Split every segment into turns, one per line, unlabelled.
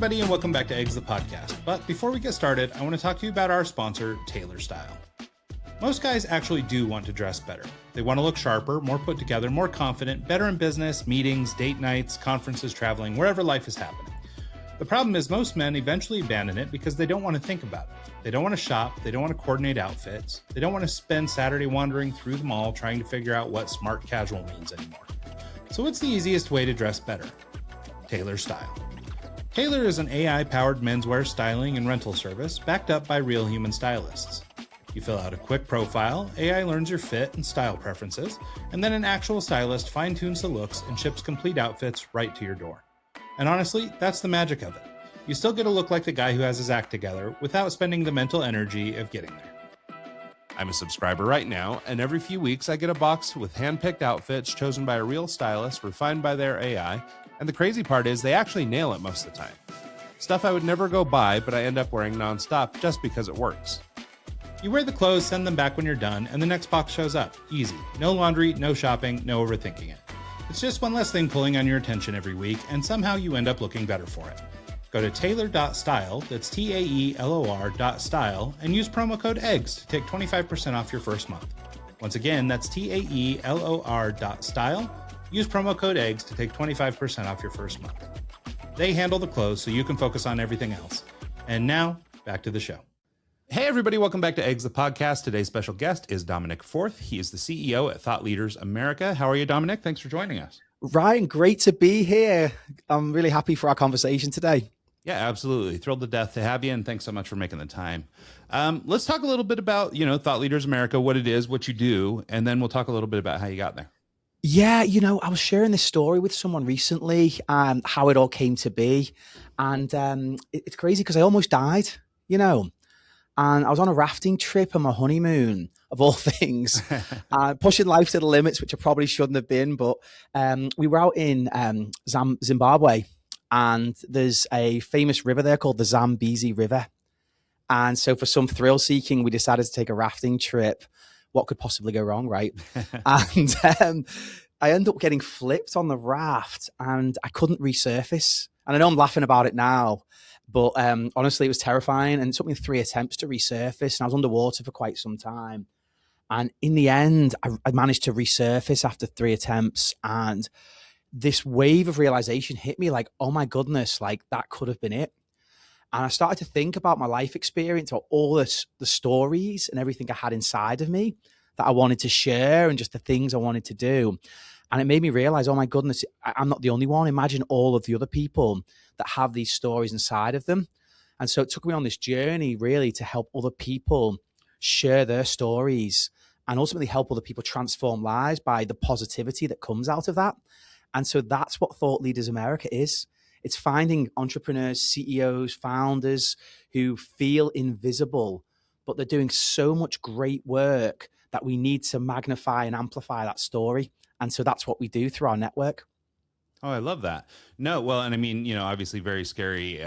everybody, and welcome back to Eggs the Podcast. But before we get started, I want to talk to you about our sponsor, Tailor Style. Most guys actually do want to dress better. They want to look sharper, more put together, more confident, better in business, meetings, date nights, conferences, traveling, wherever life is happening. The problem is most men eventually abandon it because they don't want to think about it. They don't want to shop, they don't want to coordinate outfits, they don't want to spend Saturday wandering through the mall trying to figure out what smart casual means anymore. So what's the easiest way to dress better? Tailor Style. Tailor is an AI-powered menswear styling and rental service backed up by real human stylists. You fill out a quick profile, AI learns your fit and style preferences, and then an actual stylist fine-tunes the looks and ships complete outfits right to your door. And honestly, that's the magic of it. You still get to look like the guy who has his act together without spending the mental energy of getting there. I'm a subscriber right now, and every few weeks I get a box with hand-picked outfits chosen by a real stylist, refined by their AI, and the crazy part is they actually nail it most of the time. Stuff I would never go buy, but I end up wearing nonstop just because it works. You wear the clothes, send them back when you're done, and the next box shows up. Easy. No laundry, no shopping, no overthinking it. It's just one less thing pulling on your attention every week, and somehow you end up looking better for it. Go to tailor.style, that's TAELOR.style, and use promo code EGGS to take 25% off your first month. Once again, that's TAELOR.style. Use promo code EGGS to take 25% off your first month. They handle the clothes so you can focus on everything else. And now, back to the show. Hey everybody, welcome back to Eggs the Podcast. Today's special guest is Dominic Forth. He is the CEO at Thought Leaders America. How are you, Dominic? Thanks for joining us.
Ryan, great to be here. I'm really happy for our conversation today.
Yeah, absolutely. Thrilled to death to have you, and thanks so much for making the time. Let's talk a little bit about, Thought Leaders America, what it is, what you do, and then we'll talk a little bit about how you got there.
Yeah, I was sharing this story with someone recently, how it all came to be. And it's crazy because I almost died, and I was on a rafting trip on my honeymoon, of all things, pushing life to the limits, which I probably shouldn't have been. But we were out in Zimbabwe, and there's a famous river there called the Zambezi River. And so for some thrill seeking, we decided to take a rafting trip. What could possibly go wrong, right? And I ended up getting flipped on the raft and I couldn't resurface. And I know I'm laughing about it now, but honestly, it was terrifying. And it took me 3 attempts to resurface. And I was underwater for quite some time. And in the end, I managed to resurface after 3 attempts. And this wave of realization hit me like, oh my goodness, like that could have been it. And I started to think about my life experience, about all the stories and everything I had inside of me that I wanted to share and just the things I wanted to do. And it made me realize, oh my goodness, I'm not the only one. Imagine all of the other people that have these stories inside of them. And so it took me on this journey really to help other people share their stories and ultimately help other people transform lives by the positivity that comes out of that. And so that's what Thought Leaders America is. It's finding entrepreneurs, CEOs, founders who feel invisible, but they're doing so much great work that we need to magnify and amplify that story. And so that's what we do through our network.
Oh, I love that. No, well, and I mean, obviously very scary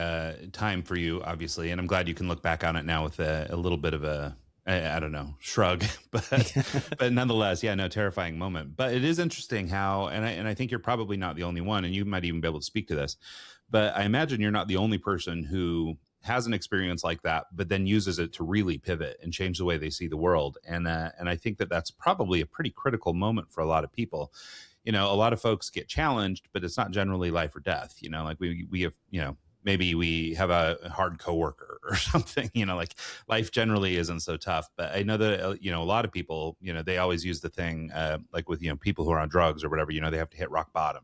time for you, obviously. And I'm glad you can look back on it now with a little bit of a, I don't know, shrug, but nonetheless, yeah, no, terrifying moment. But it is interesting how, and I think you're probably not the only one, and you might even be able to speak to this, but I imagine you're not the only person who has an experience like that, but then uses it to really pivot and change the way they see the world. And I think that that's probably a pretty critical moment for a lot of people. A lot of folks get challenged, but it's not generally life or death. Like we have, maybe we have a hard coworker or something, like life generally isn't so tough. But I know that, a lot of people, they always use the thing like with, people who are on drugs or whatever, they have to hit rock bottom,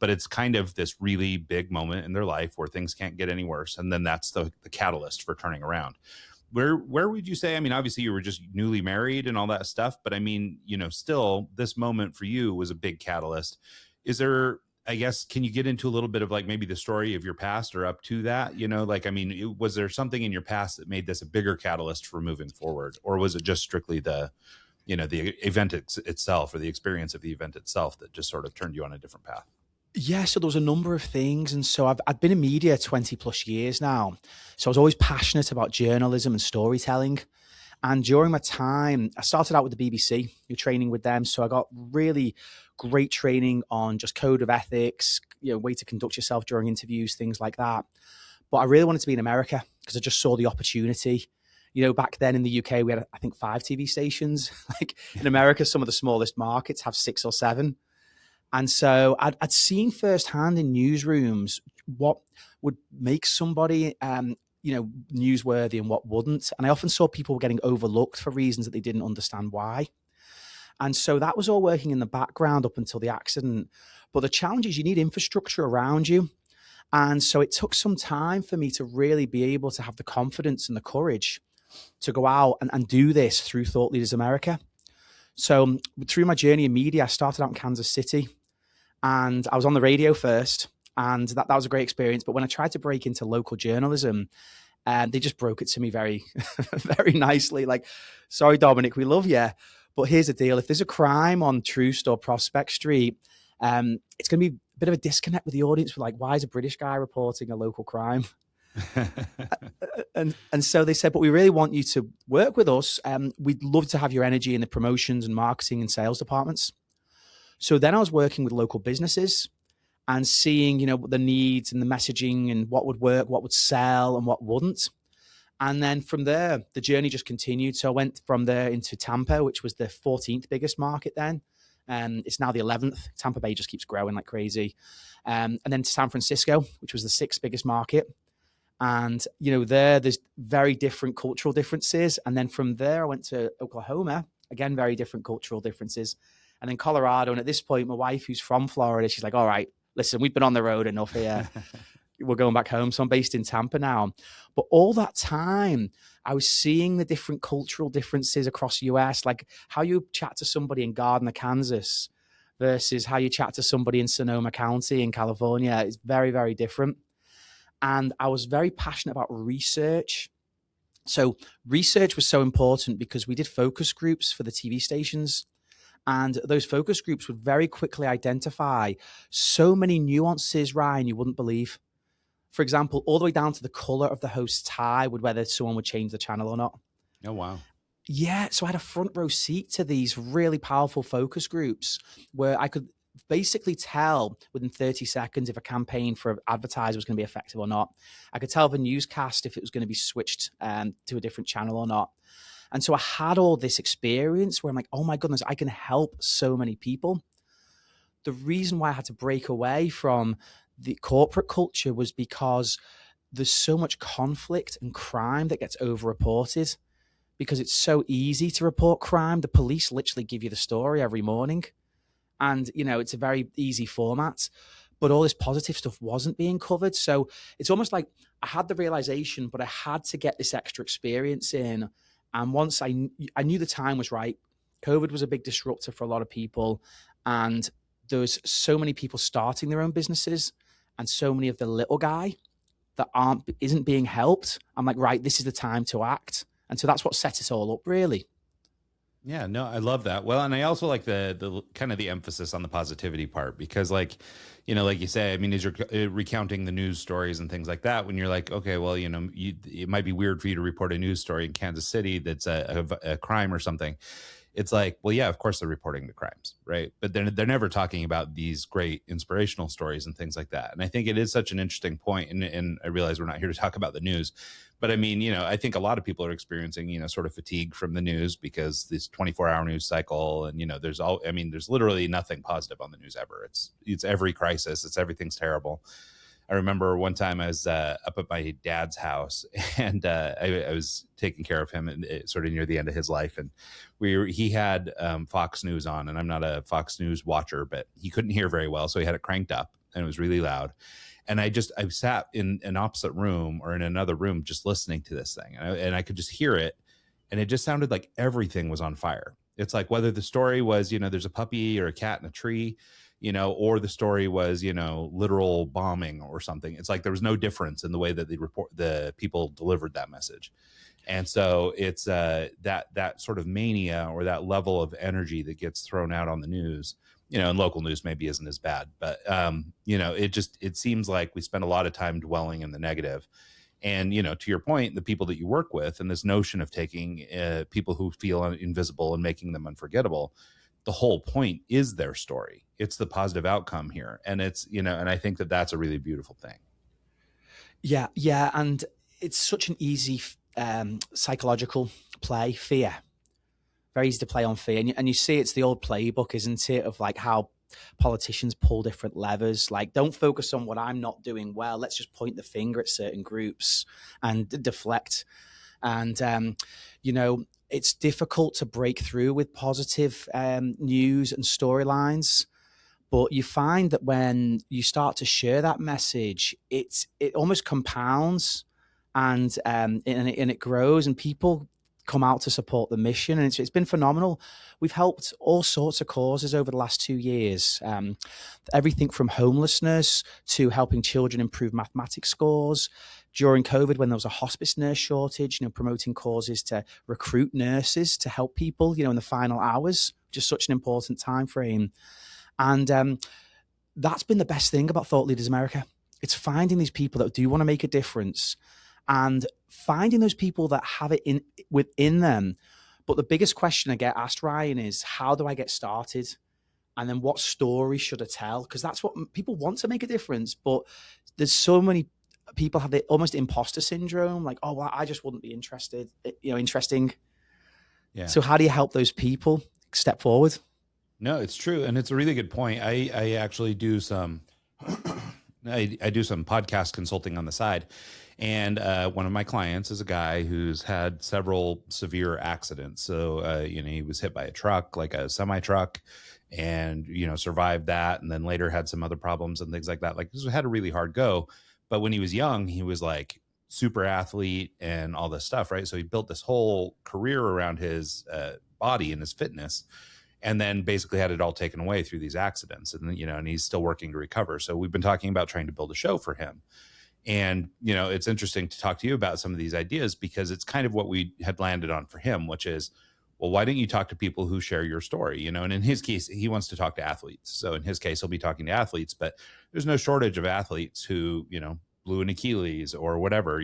but it's kind of this really big moment in their life where things can't get any worse. And then that's the catalyst for turning around. Where would you say, I mean, obviously you were just newly married and all that stuff, but I mean, still this moment for you was a big catalyst. Is there, I guess, can you get into a little bit of like maybe the story of your past or up to that, was there something in your past that made this a bigger catalyst for moving forward? Or was it just strictly the event itself or the experience of the event itself that just sort of turned you on a different path?
Yeah, so there was a number of things. And so I've been in media 20 plus years now. So I was always passionate about journalism and storytelling. And during my time, I started out with the BBC, you're training with them. So I got really great training on just code of ethics, way to conduct yourself during interviews, things like that. But I really wanted to be in America because I just saw the opportunity. Back then in the UK, we had, I think, 5 TV stations. Like in America, some of the smallest markets have 6 or 7. And so I'd seen firsthand in newsrooms what would make somebody, newsworthy and what wouldn't. And I often saw people getting overlooked for reasons that they didn't understand why. And so that was all working in the background up until the accident. But the challenge is you need infrastructure around you. And so it took some time for me to really be able to have the confidence and the courage to go out and do this through Thought Leaders America. So through my journey in media, I started out in Kansas City and I was on the radio first. And that was a great experience. But when I tried to break into local journalism, they just broke it to me very, very nicely. Like, sorry, Dominic, we love you. But here's the deal. If there's a crime on Troost or Prospect Street, it's going to be a bit of a disconnect with the audience. We're like, why is a British guy reporting a local crime? and so they said, but we really want you to work with us. We'd love to have your energy in the promotions and marketing and sales departments. So then I was working with local businesses and seeing, the needs and the messaging and what would work, what would sell and what wouldn't. And then from there, the journey just continued. So I went from there into Tampa, which was the 14th biggest market then. It's now the 11th. Tampa Bay just keeps growing like crazy. And then to San Francisco, which was the 6th biggest market. And, there's very different cultural differences. And then from there, I went to Oklahoma, again, very different cultural differences. And then Colorado. And at this point, my wife, who's from Florida, she's like, all right, listen, we've been on the road enough here. We're going back home. So I'm based in Tampa now. But all that time, I was seeing the different cultural differences across the US, like how you chat to somebody in Gardner, Kansas versus how you chat to somebody in Sonoma County in California. It's very, very different. And I was very passionate about research. So research was so important because we did focus groups for the TV stations. And those focus groups would very quickly identify so many nuances, Ryan, you wouldn't believe. For example, all the way down to the color of the host's tie with whether someone would change the channel or not.
Oh, wow.
Yeah. So I had a front row seat to these really powerful focus groups where I could basically tell within 30 seconds if a campaign for an advertiser was going to be effective or not. I could tell the newscast if it was going to be switched to a different channel or not. And so I had all this experience where I'm like, oh my goodness, I can help so many people. The reason why I had to break away from the corporate culture was because there's so much conflict and crime that gets overreported because it's so easy to report crime. The police literally give you the story every morning. And, it's a very easy format. But all this positive stuff wasn't being covered. So it's almost like I had the realization, but I had to get this extra experience in. And once I knew the time was right, COVID was a big disruptor for a lot of people. And there was so many people starting their own businesses and so many of the little guy that isn't being helped. I'm like, right, this is the time to act. And so that's what set us all up, really.
Yeah, no, I love that. Well, and I also like the kind of the emphasis on the positivity part because like you say, I mean, as you're recounting the news stories and things like that, when you're like, okay, well, it might be weird for you to report a news story in Kansas City that's a crime or something. It's like, well, yeah, of course they're reporting the crimes, right? But they're never talking about these great inspirational stories and things like that. And I think it is such an interesting point. And I realize we're not here to talk about the news, but I mean, I think a lot of people are experiencing, sort of fatigue from the news because this 24-hour news cycle and, there's literally nothing positive on the news ever. It's every crisis. It's everything's terrible. I remember one time I was up at my dad's house and I was taking care of him and sort of near the end of his life. And he had Fox News on, and I'm not a Fox News watcher, but he couldn't hear very well. So he had it cranked up and it was really loud. And I sat in an opposite room or in another room just listening to this thing. And I could just hear it. And it just sounded like everything was on fire. It's like whether the story was, there's a puppy or a cat in a tree, or the story was, literal bombing or something. It's like there was no difference in the way that the people delivered that message. And so it's that sort of mania or that level of energy that gets thrown out on the news, and local news maybe isn't as bad, but it seems like we spend a lot of time dwelling in the negative. And, to your point, the people that you work with and this notion of taking people who feel invisible and making them unforgettable, the whole point is their story. It's the positive outcome here. And it's, and I think that that's a really beautiful thing.
Yeah. Yeah. And it's such an easy psychological play, fear. Very easy to play on fear. And you see it's the old playbook, isn't it, of like how politicians pull different levers. Like, don't focus on what I'm not doing well. Let's just point the finger at certain groups and deflect. And, it's difficult to break through with positive news and storylines. But you find that when you start to share that message, it almost compounds and it grows, and people come out to support the mission. And it's been phenomenal. We've helped all sorts of causes over the last 2 years. Everything from homelessness to helping children improve mathematics scores. During COVID, when there was a hospice nurse shortage, promoting causes to recruit nurses to help people, in the final hours, just such an important time frame. And that's been the best thing about Thought Leaders America. It's finding these people that do want to make a difference and finding those people that have it within them. But the biggest question I get asked, Ryan, is how do I get started? And then what story should I tell? Because that's what people want, to make a difference. But there's so many people have the almost imposter syndrome. Like, oh, well, I just wouldn't be interested, interesting.
Yeah.
So how do you help those people step forward?
No, it's true. And it's a really good point. I actually do some, I do some podcast consulting on the side. And one of my clients is a guy who's had several severe accidents. So, he was hit by a truck, like a semi truck, and, survived that. And then later had some other problems and things like that. Like, this had a really hard go. But when he was young, he was like super athlete and all this stuff, right? So he built this whole career around his body and his fitness, and then basically had it all taken away through these accidents. And, and he's still working to recover. So we've been talking about trying to build a show for him. And, it's interesting to talk to you about some of these ideas, because it's kind of what we had landed on for him, which is, well, why don't you talk to people who share your story? And in his case, he wants to talk to athletes. So in his case, he'll be talking to athletes, but there's no shortage of athletes who, blew an Achilles or whatever,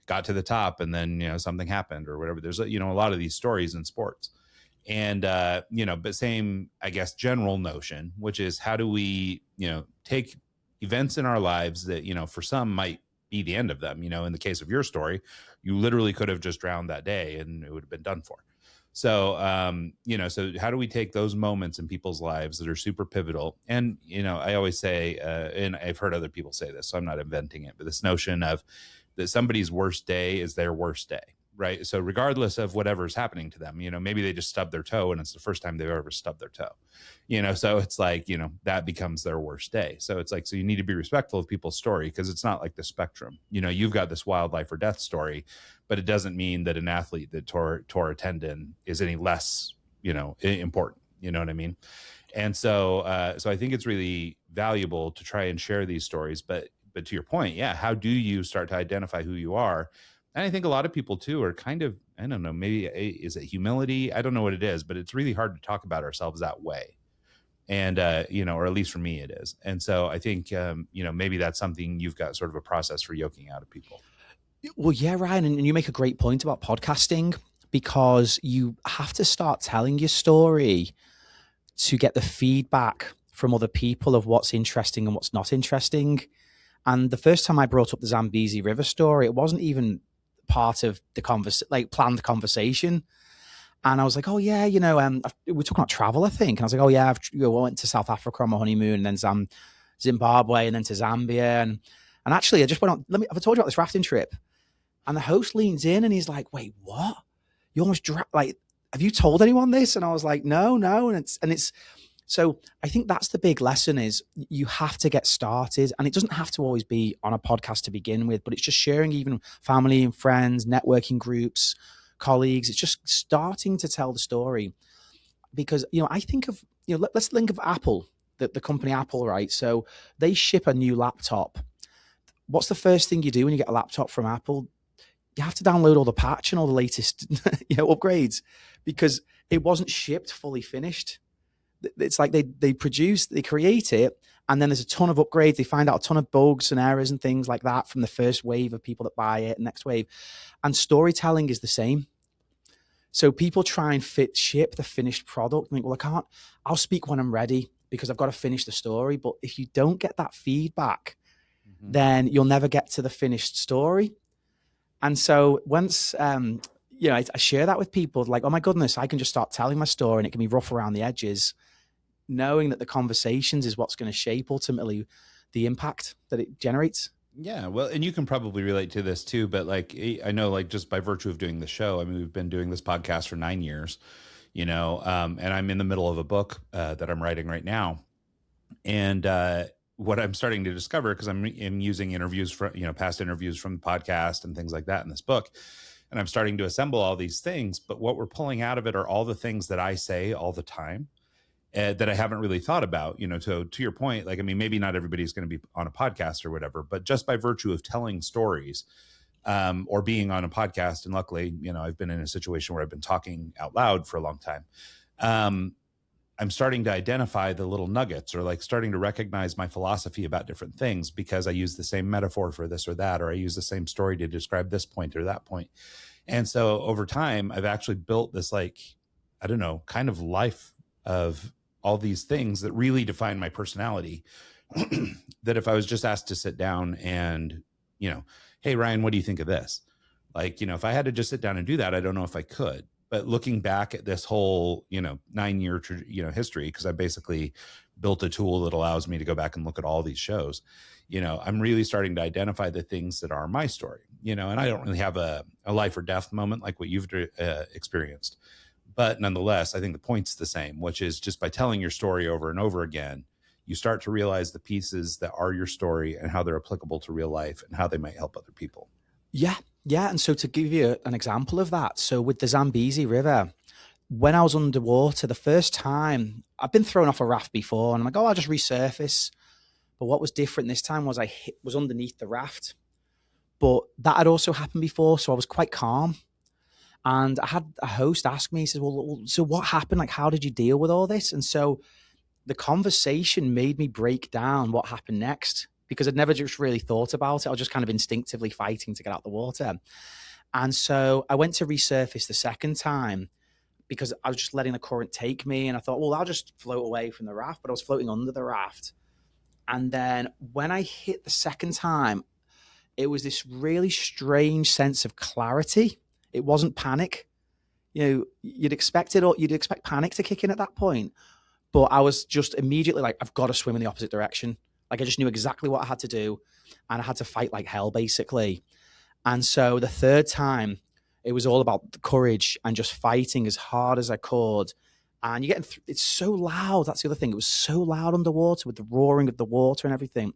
got to the top and then, something happened or whatever. There's, a lot of these stories in sports. And, but same, I guess, general notion, which is how do we, take events in our lives that, for some might be the end of them. In the case of your story, you literally could have just drowned that day and it would have been done for. So, so how do we take those moments in people's lives that are super pivotal? And, I always say, and I've heard other people say this, so I'm not inventing it, but this notion of that somebody's worst day is their worst day. Right. So regardless of whatever's happening to them, maybe they just stubbed their toe and it's the first time they've ever stubbed their toe, so it's like, that becomes their worst day. So it's like, so you need to be respectful of people's story, because it's not like the spectrum. You've got this wild life or death story, but it doesn't mean that an athlete that tore a tendon is any less, important. You know what I mean? And so, so I think it's really valuable to try and share these stories. But to your point, yeah, how do you start to identify who you are? And I think a lot of people too are kind of, I don't know, maybe is it humility? I don't know what it is, but it's really hard to talk about ourselves that way. And, or at least for me it is. And so I think, maybe that's something you've got sort of a process for yoking out of people.
Well, yeah, Ryan, and you make a great point about podcasting, because you have to start telling your story to get the feedback from other people of what's interesting and what's not interesting. And the first time I brought up the Zambezi River story, it wasn't even part of the planned conversation. And I was like, oh yeah, we're talking about travel, I think. And I was like, oh yeah, I went to South Africa on my honeymoon, and then Zimbabwe, and then to Zambia. And actually I just went on, have I told you about this rafting trip? And the host leans in and he's like, wait, what? You almost have you told anyone this? And I was like, no. And it's, so I think that's the big lesson, is you have to get started, and it doesn't have to always be on a podcast to begin with, but it's just sharing even family and friends, networking groups, colleagues. It's just starting to tell the story, because, I think of, let's think of Apple, the company Apple, right? So they ship a new laptop. What's the first thing you do when you get a laptop from Apple? You have to download all the patch and all the latest, upgrades, because it wasn't shipped fully finished. It's like they create it, And then there's a ton of upgrades. They find out a ton of bugs and errors and things like that from the first wave of people that buy it, next wave. And storytelling is the same. So people try and ship the finished product and think, well, I'll speak when I'm ready because I've got to finish the story. But if you don't get that feedback, then you'll never get to the finished story. And so once, I share that with people, like, oh my goodness, I can just start telling my story and it can be rough around the edges, knowing that the conversations is what's going to shape ultimately the impact that it generates.
Yeah, well, and you can probably relate to this too, but like, I know, like, just by virtue of doing the show, I mean, we've been doing this podcast for 9 years, and I'm in the middle of a book that I'm writing right now. And what I'm starting to discover, because I'm using interviews from, past interviews from the podcast and things like that in this book, and I'm starting to assemble all these things, but what we're pulling out of it are all the things that I say all the time. That I haven't really thought about, to your point, like, I mean, maybe not everybody's going to be on a podcast or whatever, but just by virtue of telling stories or being on a podcast. And luckily, I've been in a situation where I've been talking out loud for a long time. I'm starting to identify the little nuggets, or like starting to recognize my philosophy about different things because I use the same metaphor for this or that, or I use the same story to describe this point or that point. And so over time, I've actually built this, like, I don't know, kind of life of all these things that really define my personality that if I was just asked to sit down and, hey, Ryan, what do you think of this? Like, if I had to just sit down and do that, I don't know if I could. But looking back at this whole, 9-year, history, because I basically built a tool that allows me to go back and look at all these shows, I'm really starting to identify the things that are my story, and I don't really have a life or death moment like what you've experienced. But nonetheless, I think the point's the same, which is just by telling your story over and over again, you start to realize the pieces that are your story and how they're applicable to real life and how they might help other people.
Yeah. Yeah. And so to give you an example of that, so with the Zambezi River, when I was underwater the first time, I've been thrown off a raft before and I'm like, oh, I'll just resurface. But what was different this time was I was underneath the raft. But that had also happened before, so I was quite calm. And I had a host ask me, he says, well, so what happened? Like, how did you deal with all this? And so the conversation made me break down what happened next because I'd never just really thought about it. I was just kind of instinctively fighting to get out the water. And so I went to resurface the second time because I was just letting the current take me. And I thought, well, I'll just float away from the raft, but I was floating under the raft. And then when I hit the second time, it was this really strange sense of clarity. It wasn't panic. You'd expect panic to kick in at that point. But I was just immediately like, I've got to swim in the opposite direction. Like I just knew exactly what I had to do. And I had to fight like hell, basically. And so the third time, it was all about the courage and just fighting as hard as I could. And it's so loud. That's the other thing. It was so loud underwater with the roaring of the water and everything.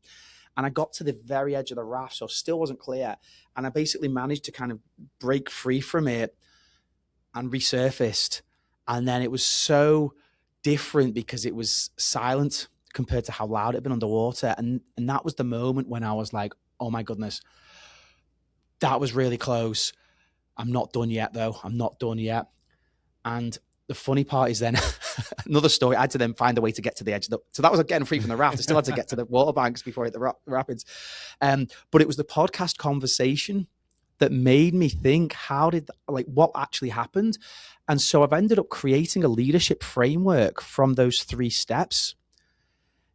And I got to the very edge of the raft, so still wasn't clear. And I basically managed to kind of break free from it and resurfaced. And then it was so different because it was silent compared to how loud it had been underwater. And that was the moment when I was like, oh my goodness, that was really close. I'm not done yet, though. I'm not done yet. And the funny part is then another story. I had to then find a way to get to the edge. So that was getting free from the raft. I still had to get to the water banks before I hit the rapids. But it was the podcast conversation that made me think, what actually happened? And so I've ended up creating a leadership framework from those 3 steps.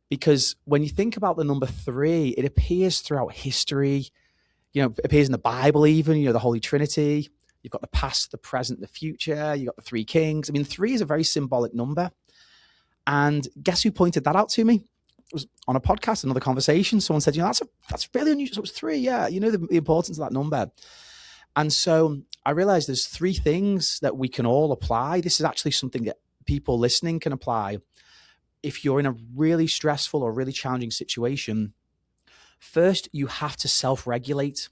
Because when you think about the number 3, it appears throughout history, it appears in the Bible even, the Holy Trinity. You've got the past, the present, the future. You've got the 3 kings. I mean, 3 is a very symbolic number. And guess who pointed that out to me? It was on a podcast, another conversation. Someone said, that's really unusual. So it was 3. Yeah. The importance of that number. And so I realized there's 3 things that we can all apply. This is actually something that people listening can apply. If you're in a really stressful or really challenging situation, first, you have to self-regulate.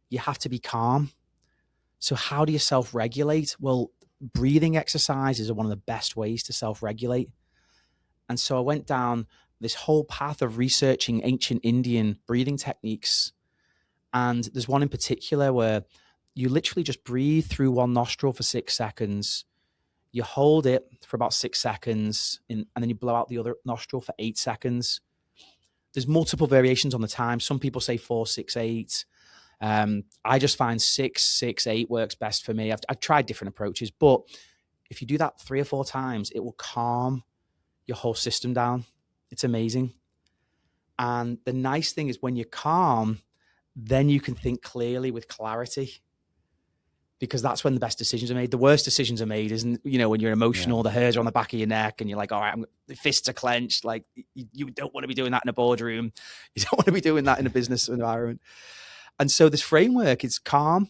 You have to be calm. So how do you self-regulate? Well, breathing exercises are one of the best ways to self-regulate. And so I went down this whole path of researching ancient Indian breathing techniques. And there's one in particular where you literally just breathe through one nostril for 6 seconds. You hold it for about 6 seconds, and then you blow out the other nostril for 8 seconds. there's multiple variations on the time. Some people say 4, 6, 8. I just find 6, 6, 8 works best for me. I've tried different approaches, but if you do that 3 or 4 times, it will calm your whole system down. It's amazing. And the nice thing is when you're calm, then you can think clearly with clarity, because that's when the best decisions are made. The worst decisions are made, isn't, when you're emotional, the hairs are on the back of your neck and you're like, all right, the fists are clenched. Like, you don't want to be doing that in a boardroom. You don't want to be doing that in a business environment. And so this framework is calm,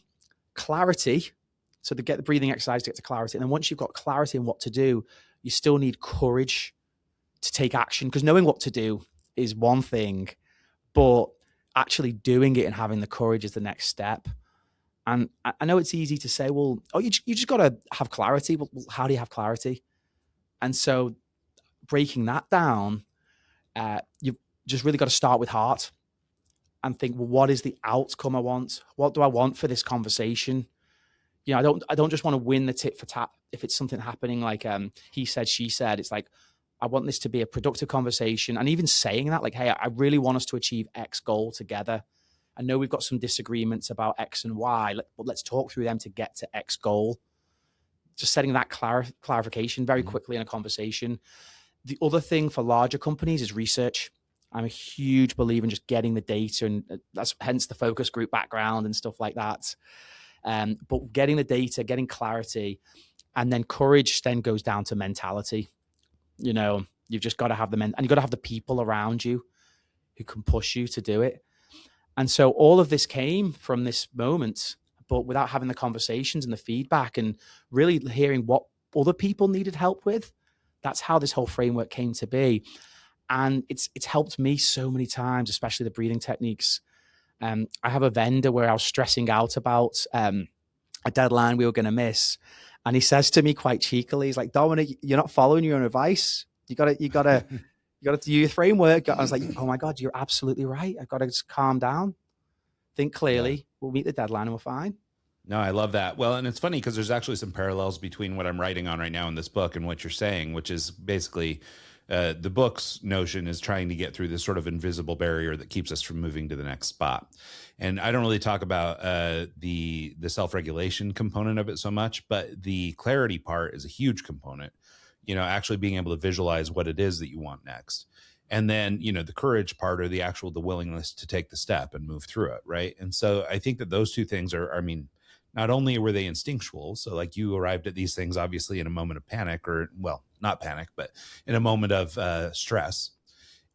clarity. So to get the breathing exercise to get to clarity. And then once you've got clarity on what to do, you still need courage to take action, because knowing what to do is one thing, but actually doing it and having the courage is the next step. And I know it's easy to say, well, you just got to have clarity. Well, how do you have clarity? And so breaking that down, you've just really got to start with heart and think, well, what is the outcome I want? What do I want for this conversation? I don't just want to win the tit for tat. If it's something happening like he said, she said, it's like, I want this to be a productive conversation. And even saying that, like, hey, I really want us to achieve X goal together. I know we've got some disagreements about X and Y, but let's talk through them to get to X goal. Just setting that clarification very quickly in a conversation. The other thing for larger companies is research. I'm a huge believer in just getting the data, and that's hence the focus group background and stuff like that. But getting the data, getting clarity, and then courage then goes down to mentality. You've just got to have and you've got to have the people around you who can push you to do it. And so all of this came from this moment, but without having the conversations and the feedback and really hearing what other people needed help with. That's how this whole framework came to be. And it's helped me so many times, especially the breathing techniques. I have a vendor where I was stressing out about a deadline we were going to miss. And he says to me quite cheekily, he's like, Dominic, you're not following your own advice. You got to do your framework. I was like, oh my God, you're absolutely right. I've got to just calm down, think clearly. Yeah. We'll meet the deadline and we're fine.
No, I love that. Well, and it's funny because there's actually some parallels between what I'm writing on right now in this book and what you're saying, which is basically the book's notion is trying to get through this sort of invisible barrier that keeps us from moving to the next spot. And I don't really talk about the self-regulation component of it so much, but the clarity part is a huge component, actually being able to visualize what it is that you want next. And then, the courage part or the willingness to take the step and move through it. Right. And so I think that those two things not only were they instinctual, so like you arrived at these things, obviously in a moment of panic not panic, but in a moment of stress.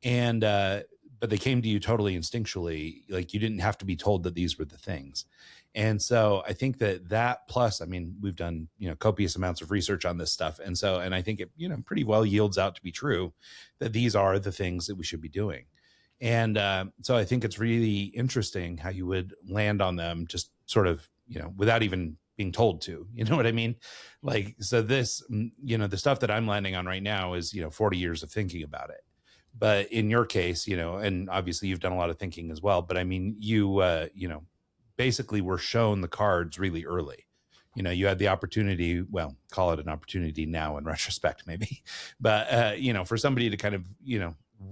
And, but they came to you totally instinctually, like you didn't have to be told that these were the things. And so I think that plus, we've done, copious amounts of research on this stuff. And I think it, pretty well yields out to be true that these are the things that we should be doing. And so I think it's really interesting how you would land on them just sort of, without even being told to, you know what I mean? Like, so this, the stuff that I'm landing on right now is, 40 years of thinking about it. But in your case, and obviously you've done a lot of thinking as well, but you, basically were shown the cards really early. You had the opportunity, well, call it an opportunity now in retrospect, maybe, but, for somebody to kind of,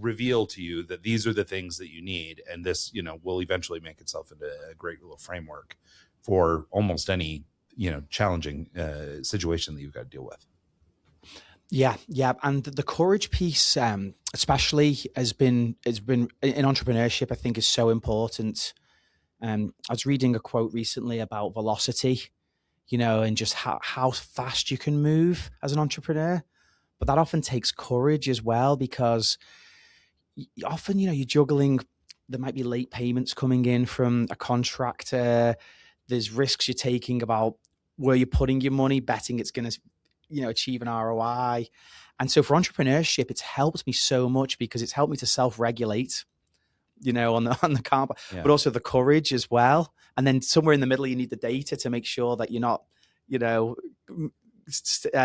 reveal to you that these are the things that you need. And this, will eventually make itself into a great little framework for almost any, challenging situation that you've got to deal with.
Yeah. And the courage piece, especially has been in entrepreneurship, I think is so important. I was reading a quote recently about velocity, and just how fast you can move as an entrepreneur. But that often takes courage as well, because often, you're juggling. There might be late payments coming in from a contractor. There's risks you're taking about where you're putting your money, betting it's going to, achieve an ROI. And so for entrepreneurship, it's helped me so much because it's helped me to self-regulate, on the car, but also the courage as well. And then somewhere in the middle, you need the data to make sure that you're not,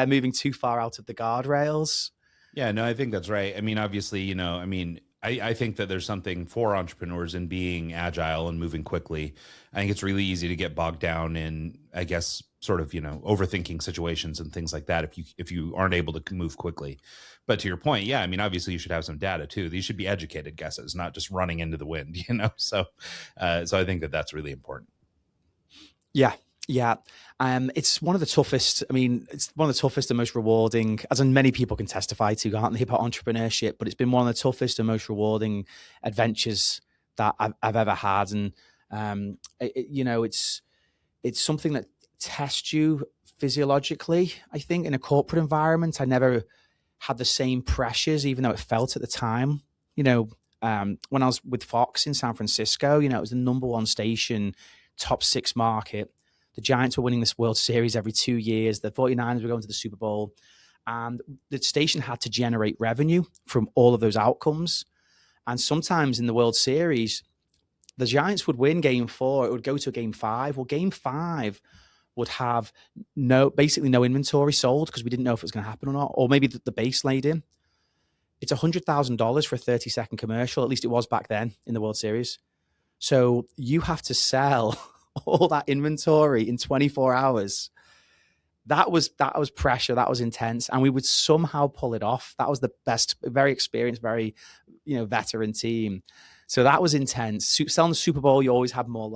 moving too far out of the guardrails.
Yeah, no, I think that's right. Obviously, I think that there's something for entrepreneurs in being agile and moving quickly. I think it's really easy to get bogged down in, I guess, sort of, overthinking situations and things like that if you aren't able to move quickly. But to your point, yeah, I mean, obviously you should have some data too. These should be educated guesses, not just running into the wind, So I think that that's really important.
Yeah. Yeah. It's one of the toughest. I mean, it's one of the toughest and most rewarding, as in many people can testify to, can't they, about entrepreneurship, but it's been one of the toughest and most rewarding adventures that I've ever had. And, it's something that tests you physiologically. I think in a corporate environment, I never had the same pressures, even though it felt at the time, when I was with Fox in San Francisco, it was the number one station, top 6 market. The Giants were winning this World Series every 2 years. The 49ers were going to the Super Bowl. And the station had to generate revenue from all of those outcomes. And sometimes in the World Series, the Giants would win game 4. It would go to game 5. Well, game 5 would have basically no inventory sold because we didn't know if it was going to happen or not. Or maybe the base laid in. It's $100,000 for a 30-second commercial. At least it was back then in the World Series. So you have to sell all that inventory in 24 hours. That was pressure. That was intense. And we would somehow pull it off. That was the best, very experienced, very, veteran team. So that was intense. Selling the Super Bowl, you always had more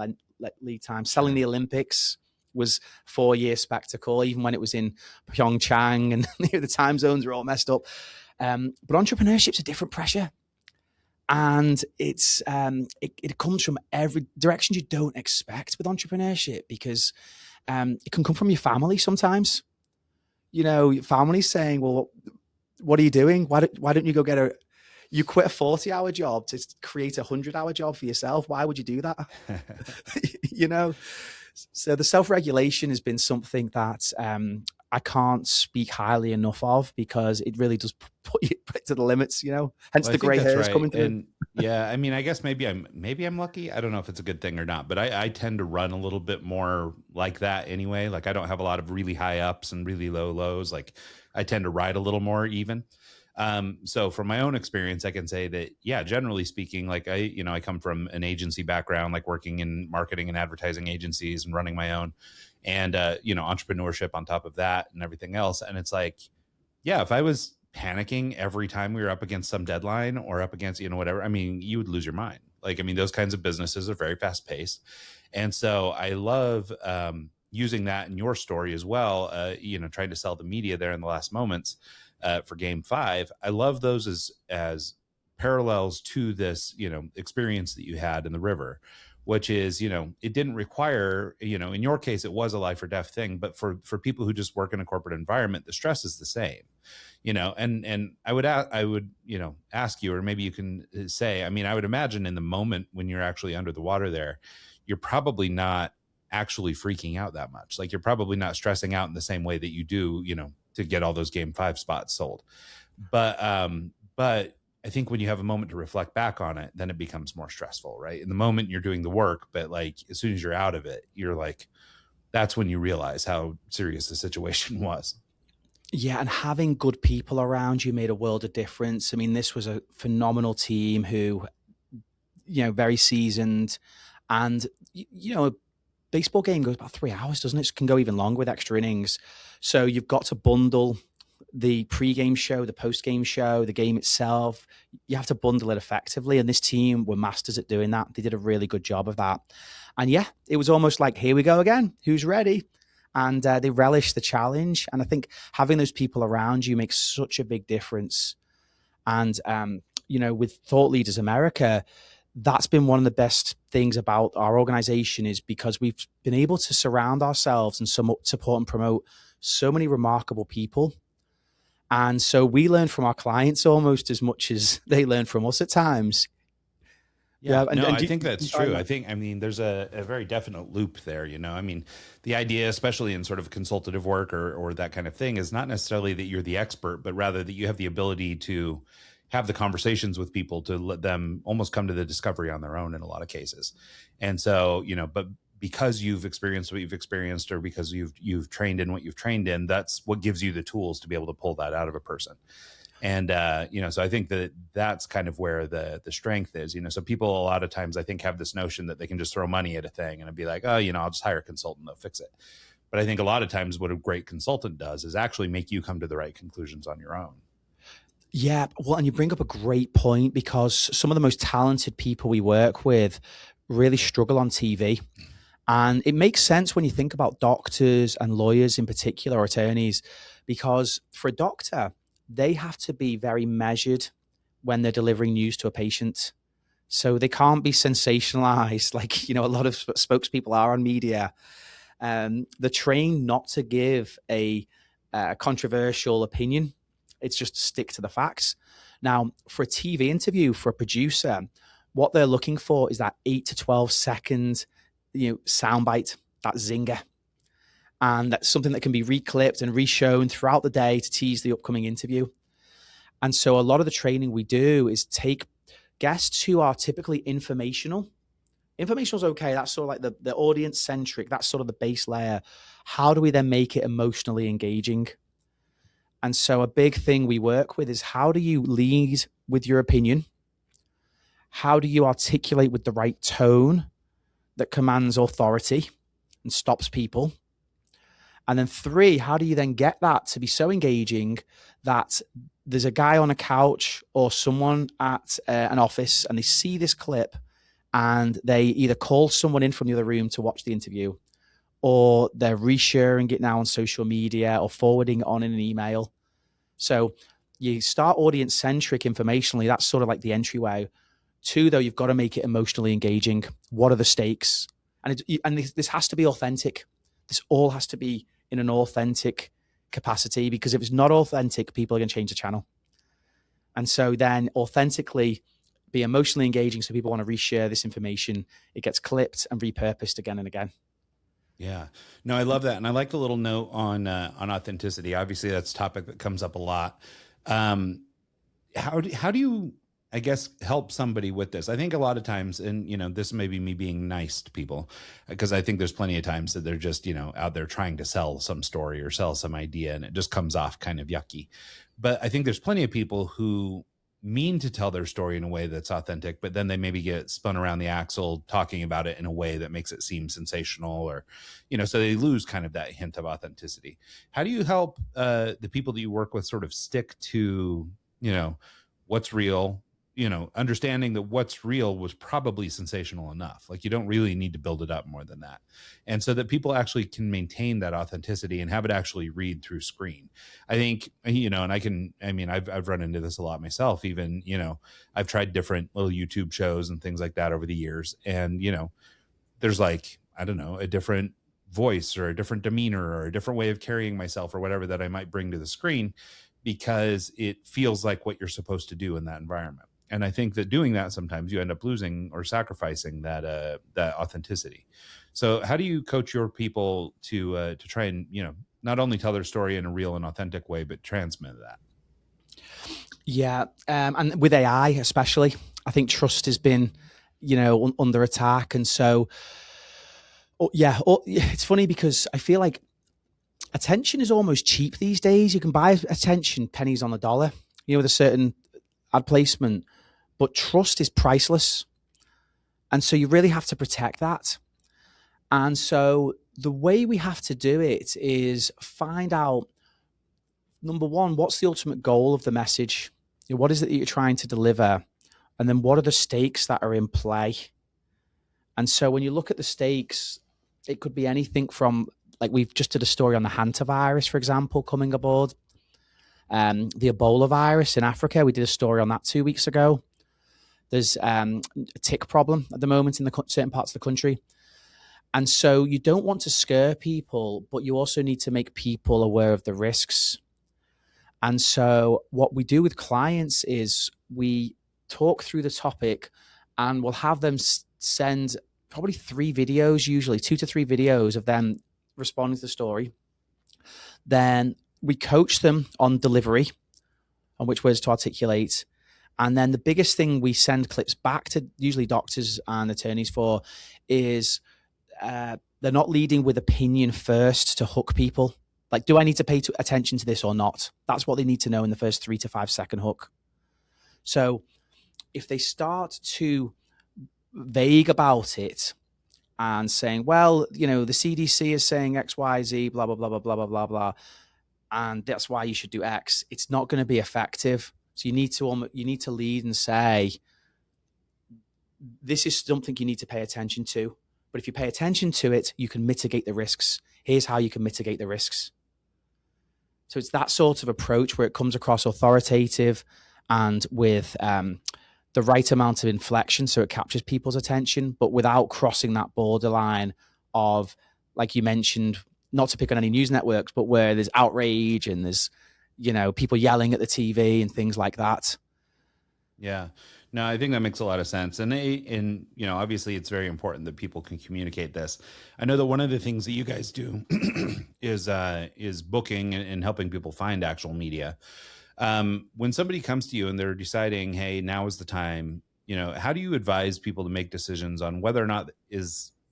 lead time. Selling the Olympics was 4-year spectacle, even when it was in Pyeongchang and the time zones were all messed up. But entrepreneurship's a different pressure. And it's it comes from every direction you don't expect with entrepreneurship, because it can come from your family sometimes. Your family's saying, well, what are you doing? Why don't you go you quit a 40-hour job to create a 100-hour job for yourself? Why would you do that? So the self-regulation has been something that I can't speak highly enough of, because it really does put you to the limits, hence the gray hairs coming through.
And yeah, I mean, I guess maybe I'm lucky. I don't know if it's a good thing or not, but I tend to run a little bit more like that anyway. Like, I don't have a lot of really high ups and really low lows. Like, I tend to ride a little more even. So from my own experience, I can say that, yeah, generally speaking, like I come from an agency background, like working in marketing and advertising agencies and running my own, and, entrepreneurship on top of that and everything else. And it's like, yeah, if I was panicking every time we were up against some deadline or up against, whatever, I mean, you would lose your mind. Like, I mean, those kinds of businesses are very fast paced. And so I love, using that in your story as well, trying to sell the media there in the last moments, for game 5. I love those as parallels to this, experience that you had in the river, which is, it didn't require, in your case, it was a life or death thing, but for people who just work in a corporate environment, the stress is the same, and I would ask you, or maybe you can say, I mean, I would imagine in the moment when you're actually under the water there, you're probably not actually freaking out that much. Like, you're probably not stressing out in the same way that you do, to get all those game 5 spots sold. But I think when you have a moment to reflect back on it, then it becomes more stressful, right? In the moment you're doing the work, but like, as soon as you're out of it, you're like, that's when you realize how serious the situation was.
Yeah, and having good people around you made a world of difference. I mean, this was a phenomenal team who, very seasoned, and, a baseball game goes about 3 hours, doesn't it? It can go even longer with extra innings. So you've got to bundle the pre-game show, the post-game show, the game itself. You have to bundle it effectively. And this team were masters at doing that. They did a really good job of that. And yeah, it was almost like, here we go again. Who's ready? And they relished the challenge. And I think having those people around you makes such a big difference. And, with Thought Leaders America, that's been one of the best things about our organization, is because we've been able to surround ourselves and support and promote so many remarkable people. And so we learn from our clients almost as much as they learn from us at times.
Yeah, I think that's true. I mean, there's a very definite loop there, I mean, the idea, especially in sort of consultative work or that kind of thing, is not necessarily that you're the expert, but rather that you have the ability to have the conversations with people to let them almost come to the discovery on their own in a lot of cases. And so, but because you've experienced what you've experienced, or because you've trained in what you've trained in, that's what gives you the tools to be able to pull that out of a person. And, so I think that that's kind of where the strength is, so people a lot of times I think have this notion that they can just throw money at a thing and it'd be like, oh, I'll just hire a consultant, they'll fix it. But I think a lot of times what a great consultant does is actually make you come to the right conclusions on your own.
Yeah, well, and you bring up a great point, because some of the most talented people we work with really struggle on TV. And it makes sense when you think about doctors and lawyers in particular, or attorneys, because for a doctor, they have to be very measured when they're delivering news to a patient. So they can't be sensationalized like, a lot of spokespeople are on media. They're trained not to give a controversial opinion. It's just stick to the facts. Now, for a TV interview, for a producer, what they're looking for is that 8 to 12 second, soundbite, that zinger. And that's something that can be reclipped and reshown throughout the day to tease the upcoming interview. And so a lot of the training we do is take guests who are typically informational. Informational is okay. That's sort of like the audience centric. That's sort of the base layer. How do we then make it emotionally engaging? And so a big thing we work with is, how do you lead with your opinion? How do you articulate with the right tone that commands authority and stops people? And then 3, how do you then get that to be so engaging that there's a guy on a couch or someone at an office and they see this clip and they either call someone in from the other room to watch the interview, or they're resharing it now on social media or forwarding it on in an email. So you start audience centric informationally. That's sort of like the entryway. 2, though, you've got to make it emotionally engaging. What are the stakes? And this has to be authentic. This all has to be in an authentic capacity, because if it's not authentic, people are going to change the channel. And so then authentically be emotionally engaging, so people want to reshare this information. It gets clipped and repurposed again and again.
Yeah, no, I love that. And I like the little note on authenticity. Obviously that's a topic that comes up a lot. How do you, I guess, help somebody with this? I think a lot of times, and this may be me being nice to people, because I think there's plenty of times that they're just, out there trying to sell some story or sell some idea, and it just comes off kind of yucky. But I think there's plenty of people who mean to tell their story in a way that's authentic, but then they maybe get spun around the axle talking about it in a way that makes it seem sensational, or, so they lose kind of that hint of authenticity. How do you help the people that you work with sort of stick to, what's real, understanding that what's real was probably sensational enough? Like, you don't really need to build it up more than that. And so that people actually can maintain that authenticity and have it actually read through screen. I think, and I've run into this a lot myself. Even, I've tried different little YouTube shows and things like that over the years. And, there's like, I don't know, a different voice or a different demeanor or a different way of carrying myself or whatever that I might bring to the screen, because it feels like what you're supposed to do in that environment. And I think that doing that, sometimes you end up losing or sacrificing that authenticity. So how do you coach your people to try and, not only tell their story in a real and authentic way, but transmit that?
Yeah. And with AI, especially, I think trust has been, under attack. And so, it's funny because I feel like attention is almost cheap these days. You can buy attention pennies on the dollar, with a certain ad placement, but trust is priceless. And so you really have to protect that. And so the way we have to do it is find out, number one, what's the ultimate goal of the message? What is it that you're trying to deliver? And then what are the stakes that are in play? And so when you look at the stakes, it could be anything from, like, we've just did a story on the hantavirus, for example, coming aboard. The Ebola virus in Africa, we did a story on that 2 weeks ago. There's a tick problem at the moment in certain parts of the country. And so you don't want to scare people, but you also need to make people aware of the risks. And so what we do with clients is we talk through the topic, and we'll have them send probably 3 videos, usually 2 to 3 videos of them responding to the story. Then we coach them on delivery, on which words to articulate. And then the biggest thing we send clips back to usually doctors and attorneys for is they're not leading with opinion first to hook people. Like, do I need to pay attention to this or not? That's what they need to know in the first 3 to 5 second hook. So if they start to vague about it and saying, well, the CDC is saying X, Y, Z, blah, blah, blah, blah, blah, blah, blah, blah, and that's why you should do X, it's not going to be effective. So you need to lead and say, this is something you need to pay attention to. But if you pay attention to it, you can mitigate the risks. Here's how you can mitigate the risks. So it's that sort of approach where it comes across authoritative and with the right amount of inflection so it captures people's attention, but without crossing that borderline of, like you mentioned, not to pick on any news networks, but where there's outrage and there's, people yelling at the TV and things like that.
Yeah. No, I think that makes a lot of sense. And obviously it's very important that people can communicate this. I know that one of the things that you guys do is booking and helping people find actual media. When somebody comes to you and they're deciding, hey, now is the time, how do you advise people to make decisions on whether or not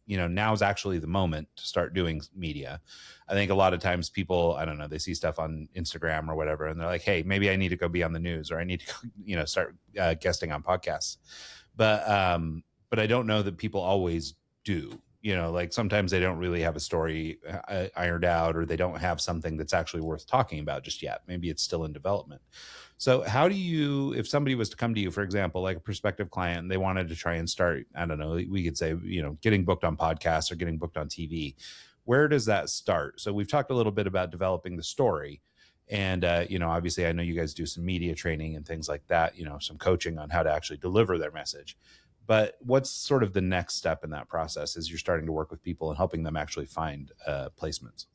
now is actually the moment to start doing media? I think a lot of times people, I don't know, they see stuff on Instagram or whatever, and they're like, hey, maybe I need to go be on the news, or I need to, start guesting on podcasts. But I don't know that people always do. Like sometimes they don't really have a story ironed out, or they don't have something that's actually worth talking about just yet. Maybe it's still in development. So how do you, if somebody was to come to you, for example, like a prospective client, and they wanted to try and start, I don't know, we could say, getting booked on podcasts or getting booked on TV, where does that start? So we've talked a little bit about developing the story. And, obviously I know you guys do some media training and things like that, some coaching on how to actually deliver their message. But what's sort of the next step in that process as you're starting to work with people and helping them actually find placements?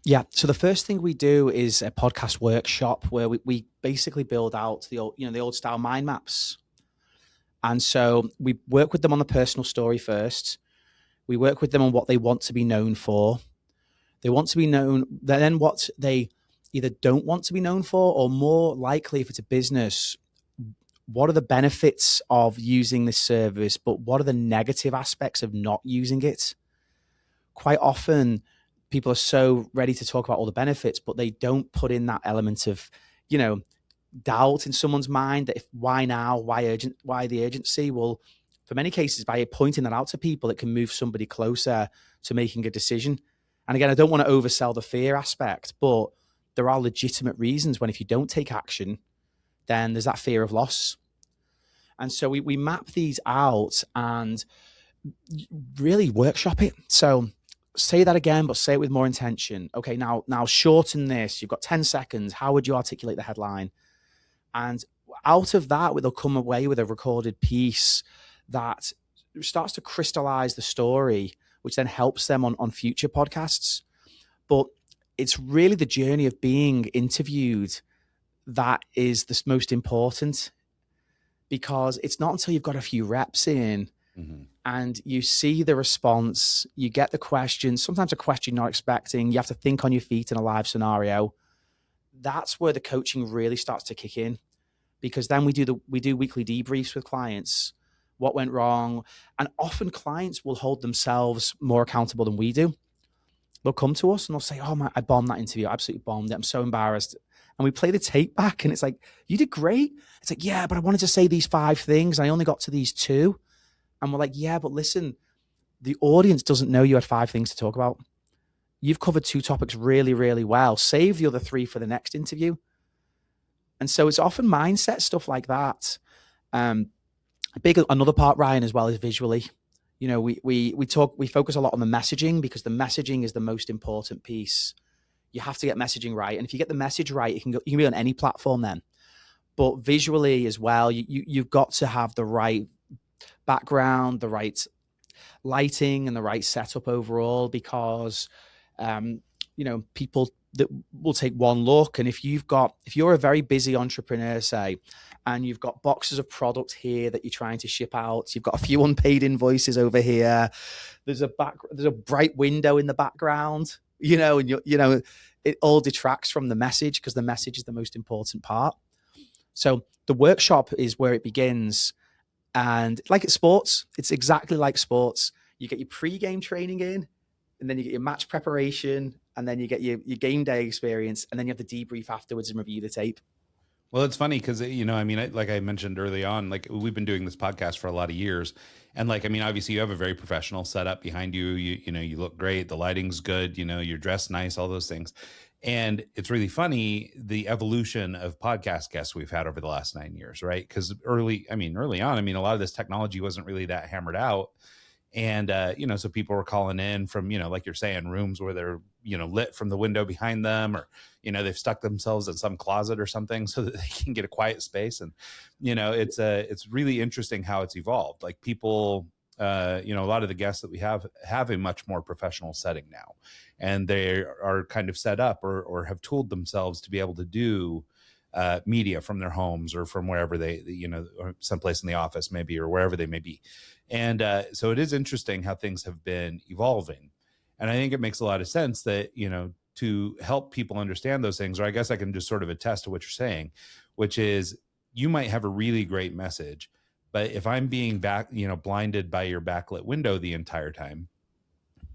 Yeah. So the first thing we do is a podcast workshop where we basically build out the old style mind maps. And so we work with them on the personal story first. We work with them on what they want to be known for. They want to be known, then what they either don't want to be known for, or more likely, if it's a business, what are the benefits of using this service, but what are the negative aspects of not using it? Quite often, people are so ready to talk about all the benefits, but they don't put in that element of, doubt in someone's mind that why now, why the urgency? Well, for many cases, by pointing that out to people, it can move somebody closer to making a decision. And again, I don't want to oversell the fear aspect, but there are legitimate reasons when if you don't take action, then there's that fear of loss. And so we map these out and really workshop it. So say that again, but say it with more intention. Okay, now shorten this. You've got 10 seconds. How would you articulate the headline? And out of that, they'll come away with a recorded piece that starts to crystallize the story, which then helps them on future podcasts. But it's really the journey of being interviewed that is the most important, because it's not until you've got a few reps in and you see the response, you get the question, sometimes a question you're not expecting, you have to think on your feet in a live scenario. That's where the coaching really starts to kick in, because then we do weekly debriefs with clients. What went wrong? And often clients will hold themselves more accountable than we do. They'll come to us and they'll say, oh my, I bombed that interview. I absolutely bombed it. I'm so embarrassed. And we play the tape back and it's like, you did great. It's like, yeah, but I wanted to say these 5 things. And I only got to these 2. And we're like, yeah, but listen, the audience doesn't know you had 5 things to talk about. You've covered 2 topics really, really well. Save the other 3 for the next interview. And so it's often mindset stuff like that. Another part, Ryan, as well, is visually. We focus a lot on the messaging, because the messaging is the most important piece. You have to get messaging right. And if you get the message right, you can be on any platform then. But visually as well, you've got to have the right background, the right lighting, and the right setup overall, because people that will take one look. And if you're a very busy entrepreneur, say, and you've got boxes of product here that you're trying to ship out, you've got a few unpaid invoices over here, there's a bright window in the background, and it all detracts from the message, because the message is the most important part. So the workshop is where it begins. And like it's sports, it's exactly like sports. You get your pre-game training in, and then you get your match preparation, and then you get your game day experience, and then you have the debrief afterwards and review the tape.
Well, it's funny because, I mean, like I mentioned early on, like we've been doing this podcast for a lot of years. And like, I mean, obviously you have a very professional setup behind you. You look great. The lighting's good. You're dressed nice, all those things. And it's really funny, the evolution of podcast guests we've had over the last 9 years, right? Because early on, a lot of this technology wasn't really that hammered out. And, so people were calling in from, like you're saying, rooms where they're, lit from the window behind them, or, they've stuck themselves in some closet or something so that they can get a quiet space. And, it's really interesting how it's evolved. Like people, a lot of the guests that we have a much more professional setting now, and they are kind of set up or have tooled themselves to be able to do media from their homes or from wherever they, or someplace in the office maybe, or wherever they may be. And so it is interesting how things have been evolving. And I think it makes a lot of sense that, to help people understand those things, or I guess I can just sort of attest to what you're saying, which is you might have a really great message, but if I'm being blinded by your backlit window the entire time,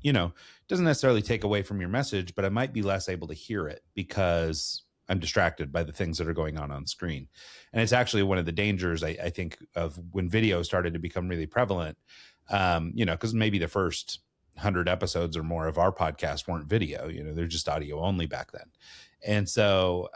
it doesn't necessarily take away from your message, but I might be less able to hear it because I'm distracted by the things that are going on screen. And it's actually one of the dangers, I think, of when video started to become really prevalent, because maybe the first 100 episodes or more of our podcast weren't video, they're just audio only back then. And so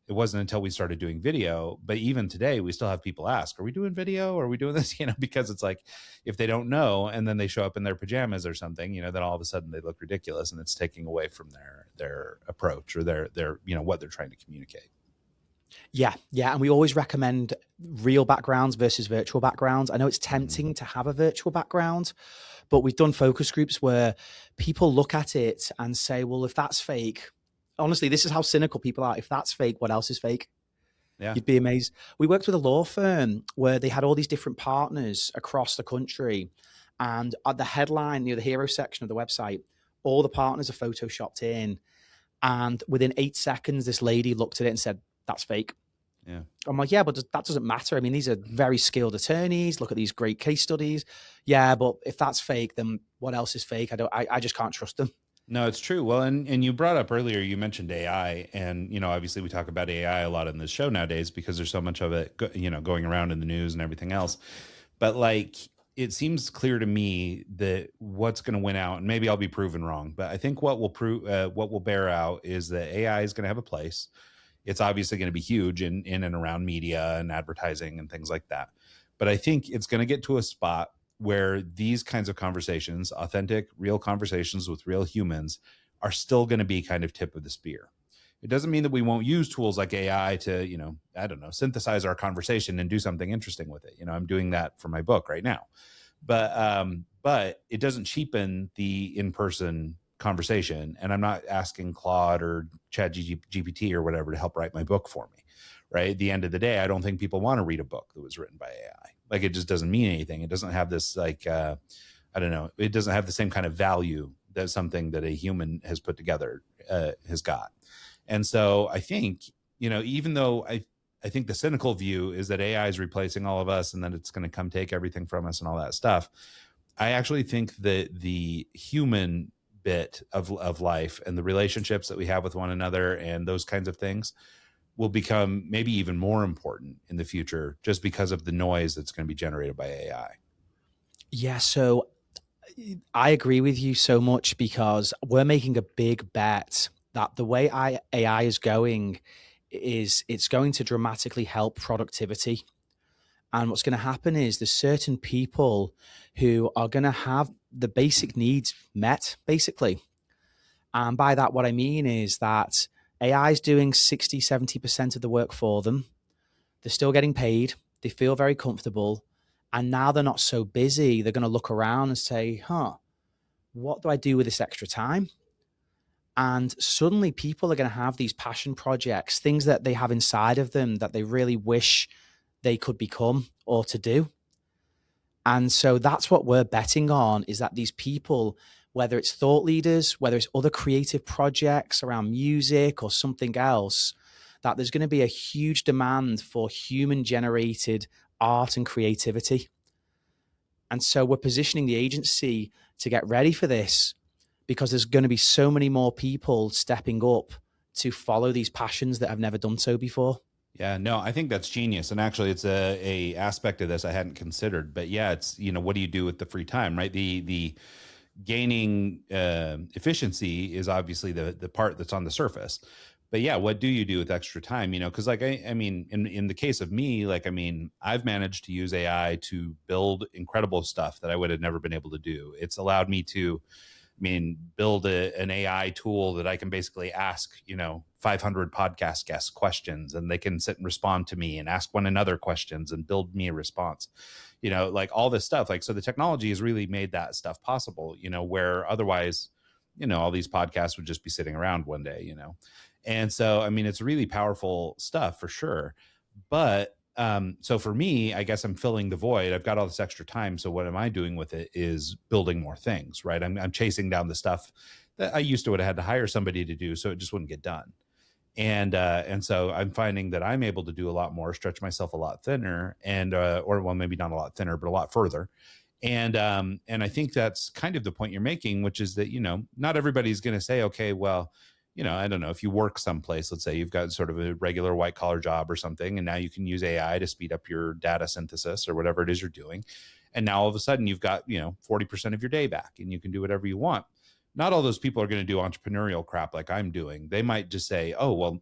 it wasn't until we started doing video, but even today we still have people ask, are we doing video? Are we doing this? Because it's like, if they don't know, and then they show up in their pajamas or something, then all of a sudden they look ridiculous, and it's taking away from their approach or their what they're trying to communicate.
Yeah. And we always recommend real backgrounds versus virtual backgrounds. I know it's tempting to have a virtual background, but we've done focus groups where people look at it and say, well, if that's fake, honestly, this is how cynical people are. If that's fake, what else is fake? Yeah. You'd be amazed. We worked with a law firm where they had all these different partners across the country. And at the headline, the hero section of the website, all the partners are photoshopped in. And within 8 seconds, this lady looked at it and said, that's fake.
Yeah.
I'm like, yeah, but that doesn't matter. I mean, these are very skilled attorneys. Look at these great case studies. Yeah, but if that's fake, then what else is fake? I just can't trust them.
No, it's true. Well, and you brought up earlier, you mentioned AI, and, obviously we talk about AI a lot in this show nowadays because there's so much of it, going around in the news and everything else. But like, it seems clear to me that what's going to win out, and maybe I'll be proven wrong, but I think what will bear out is that AI is going to have a place. It's obviously going to be huge in and around media and advertising and things like that. But I think it's going to get to a spot where these kinds of conversations, authentic, real conversations with real humans, are still going to be kind of tip of the spear. It doesn't mean that we won't use tools like AI to, synthesize our conversation and do something interesting with it. I'm doing that for my book right now. But it doesn't cheapen the in-person conversation. And I'm not asking Claude or ChatGPT or whatever to help write my book for me, right? At the end of the day, I don't think people want to read a book that was written by AI. Like, it just doesn't mean anything. It doesn't have this, it doesn't have the same kind of value that something that a human has put together has got. And so I think, even though I think the cynical view is that AI is replacing all of us and that it's going to come take everything from us and all that stuff, I actually think that the human bit of life and the relationships that we have with one another and those kinds of things will become maybe even more important in the future, just because of the noise that's going to be generated by AI.
Yeah, so I agree with you so much, because we're making a big bet that the way AI is going is it's going to dramatically help productivity. And what's going to happen is there's certain people who are going to have the basic needs met, basically. And by that, what I mean is that AI is doing 60, 70% of the work for them. They're still getting paid. They feel very comfortable. And now they're not so busy. They're going to look around and say, what do I do with this extra time? And suddenly people are going to have these passion projects, things that they have inside of them that they really wish they could become or to do. And so that's what we're betting on, is that these people, whether it's thought leaders, whether it's other creative projects around music or something else, that there's going to be a huge demand for human-generated art and creativity. And so we're positioning the agency to get ready for this, because there's going to be so many more people stepping up to follow these passions that have never done so before.
Yeah, no, I think that's genius. And actually it's a aspect of this I hadn't considered, but yeah, it's, what do you do with the free time, right? The gaining efficiency is obviously the part that's on the surface, but yeah, what do you do with extra time? Because like, I mean, in the case of me, like, I mean, I've managed to use AI to build incredible stuff that I would have never been able to do. It's allowed me to, build an AI tool that I can basically ask, 500 podcast guests questions, and they can sit and respond to me and ask one another questions and build me a response, like all this stuff. Like, so the technology has really made that stuff possible, where otherwise, all these podcasts would just be sitting around one day, And so, it's really powerful stuff for sure. But so for me, I guess I'm filling the void. I've got all this extra time. So what am I doing with it is building more things, right? I'm chasing down the stuff that I used to would have had to hire somebody to do, so it just wouldn't get done. And so I'm finding that I'm able to do a lot more, stretch myself a lot thinner, and or well, maybe not a lot thinner, but a lot further. And I think that's kind of the point you're making, which is that, not everybody's going to say, okay, well, I don't know, if you work someplace, let's say you've got sort of a regular white collar job or something, and now you can use AI to speed up your data synthesis or whatever it is you're doing. And now all of a sudden you've got, 40% of your day back and you can do whatever you want. Not all those people are going to do entrepreneurial crap like I'm doing. They might just say, oh, well,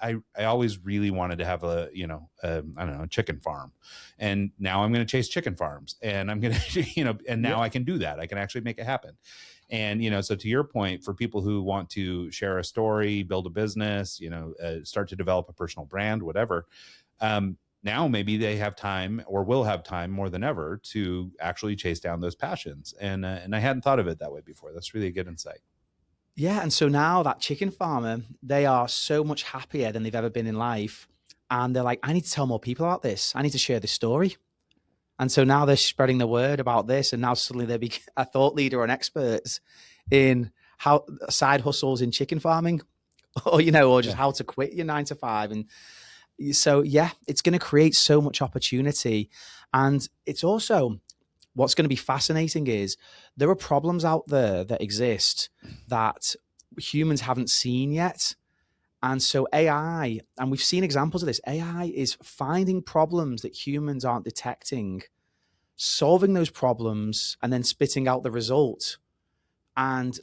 I always really wanted to have a chicken farm. And now I'm going to chase chicken farms, and I'm going to, and now I can do that. I can actually make it happen. And, so to your point, for people who want to share a story, build a business, start to develop a personal brand, whatever, now maybe they have time, or will have time more than ever, to actually chase down those passions. And I hadn't thought of it that way before. That's really a good insight.
Yeah. And so now that chicken farmer, they are so much happier than they've ever been in life. And they're like, I need to tell more people about this. I need to share this story. And so now they're spreading the word about this. And now suddenly they're a thought leader and experts in how side hustles in chicken farming, or, or just how to quit your 9 to 5. And so, yeah, it's going to create so much opportunity. And it's also, what's going to be fascinating is there are problems out there that exist that humans haven't seen yet. And so AI, and we've seen examples of this, AI is finding problems that humans aren't detecting, solving those problems, and then spitting out the result. And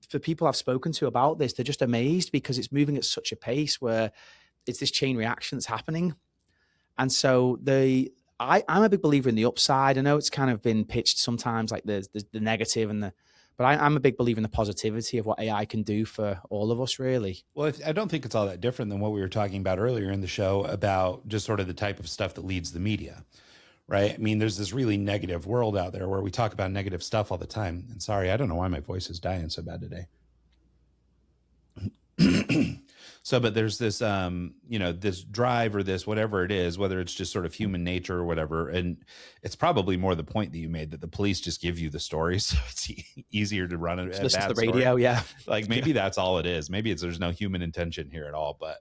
for people I've spoken to about this, they're just amazed because it's moving at such a pace where it's this chain reaction that's happening. And so I'm a big believer in the upside. I know it's kind of been pitched sometimes like the negative but I'm a big believer in the positivity of what AI can do for all of us, really.
Well, I don't think it's all that different than what we were talking about earlier in the show about just sort of the type of stuff that leads the media, right? There's this really negative world out there where we talk about negative stuff all the time. And sorry, I don't know why my voice is dying so bad today. So, but there's this, this drive or this, whatever it is, whether it's just sort of human nature or whatever. And it's probably more the point that you made, that the police just give you the stories. So it's easier to run a bad
listen to the radio.
Story.
Yeah.
Like maybe that's all it is. Maybe there's no human intention here at all. But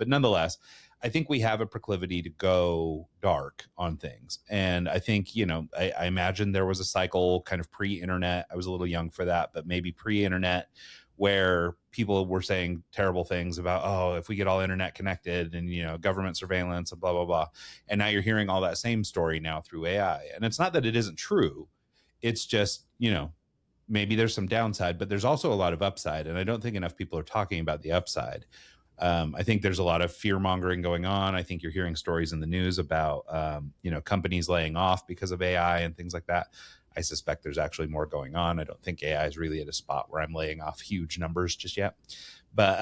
nonetheless, I think we have a proclivity to go dark on things. And I think, I imagine there was a cycle kind of pre-internet. I was a little young for that, but maybe pre-internet, where people were saying terrible things about, oh, if we get all internet connected and, government surveillance and blah, blah, blah. And now you're hearing all that same story now through AI. And it's not that it isn't true. It's just, maybe there's some downside, but there's also a lot of upside. And I don't think enough people are talking about the upside. I think there's a lot of fear mongering going on. I think you're hearing stories in the news about, companies laying off because of AI and things like that. I suspect there's actually more going on. I don't think AI is really at a spot where I'm laying off huge numbers just yet. But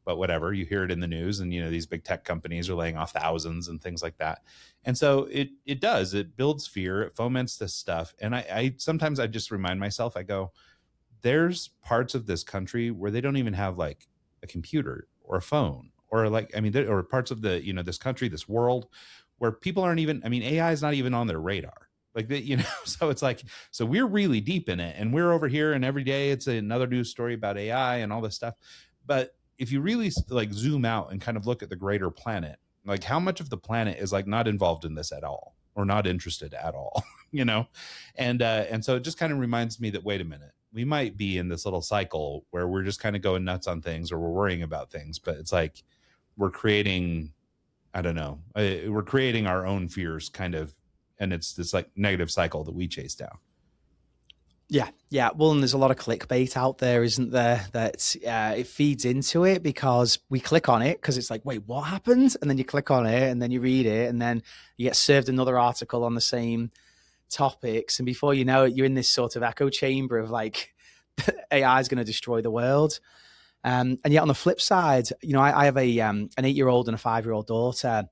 whatever, you hear it in the news, and these big tech companies are laying off thousands and things like that. And so it builds fear, it foments this stuff. And I sometimes I just remind myself, I go, there's parts of this country where they don't even have like a computer or a phone, or or parts of the, this country, this world, where people aren't even, AI is not even on their radar. Like that, so it's like, so we're really deep in it, and we're over here, and every day it's another news story about AI and all this stuff. But if you really like zoom out and kind of look at the greater planet, like how much of the planet is like not involved in this at all, or not interested at all, And so it just kind of reminds me that, wait a minute, we might be in this little cycle where we're just kind of going nuts on things, or we're worrying about things, but it's like we're creating, I don't know, we're creating our own fears kind of, and it's this like negative cycle that we chase down.
Yeah. Well, and there's a lot of clickbait out there, isn't there? That it feeds into it because we click on it because it's like, wait, what happened? And then you click on it and then you read it and then you get served another article on the same topics. And before you know it, you're in this sort of echo chamber of like, AI is going to destroy the world. And yet on the flip side, I have an 8-year-old and a 5-year-old daughter,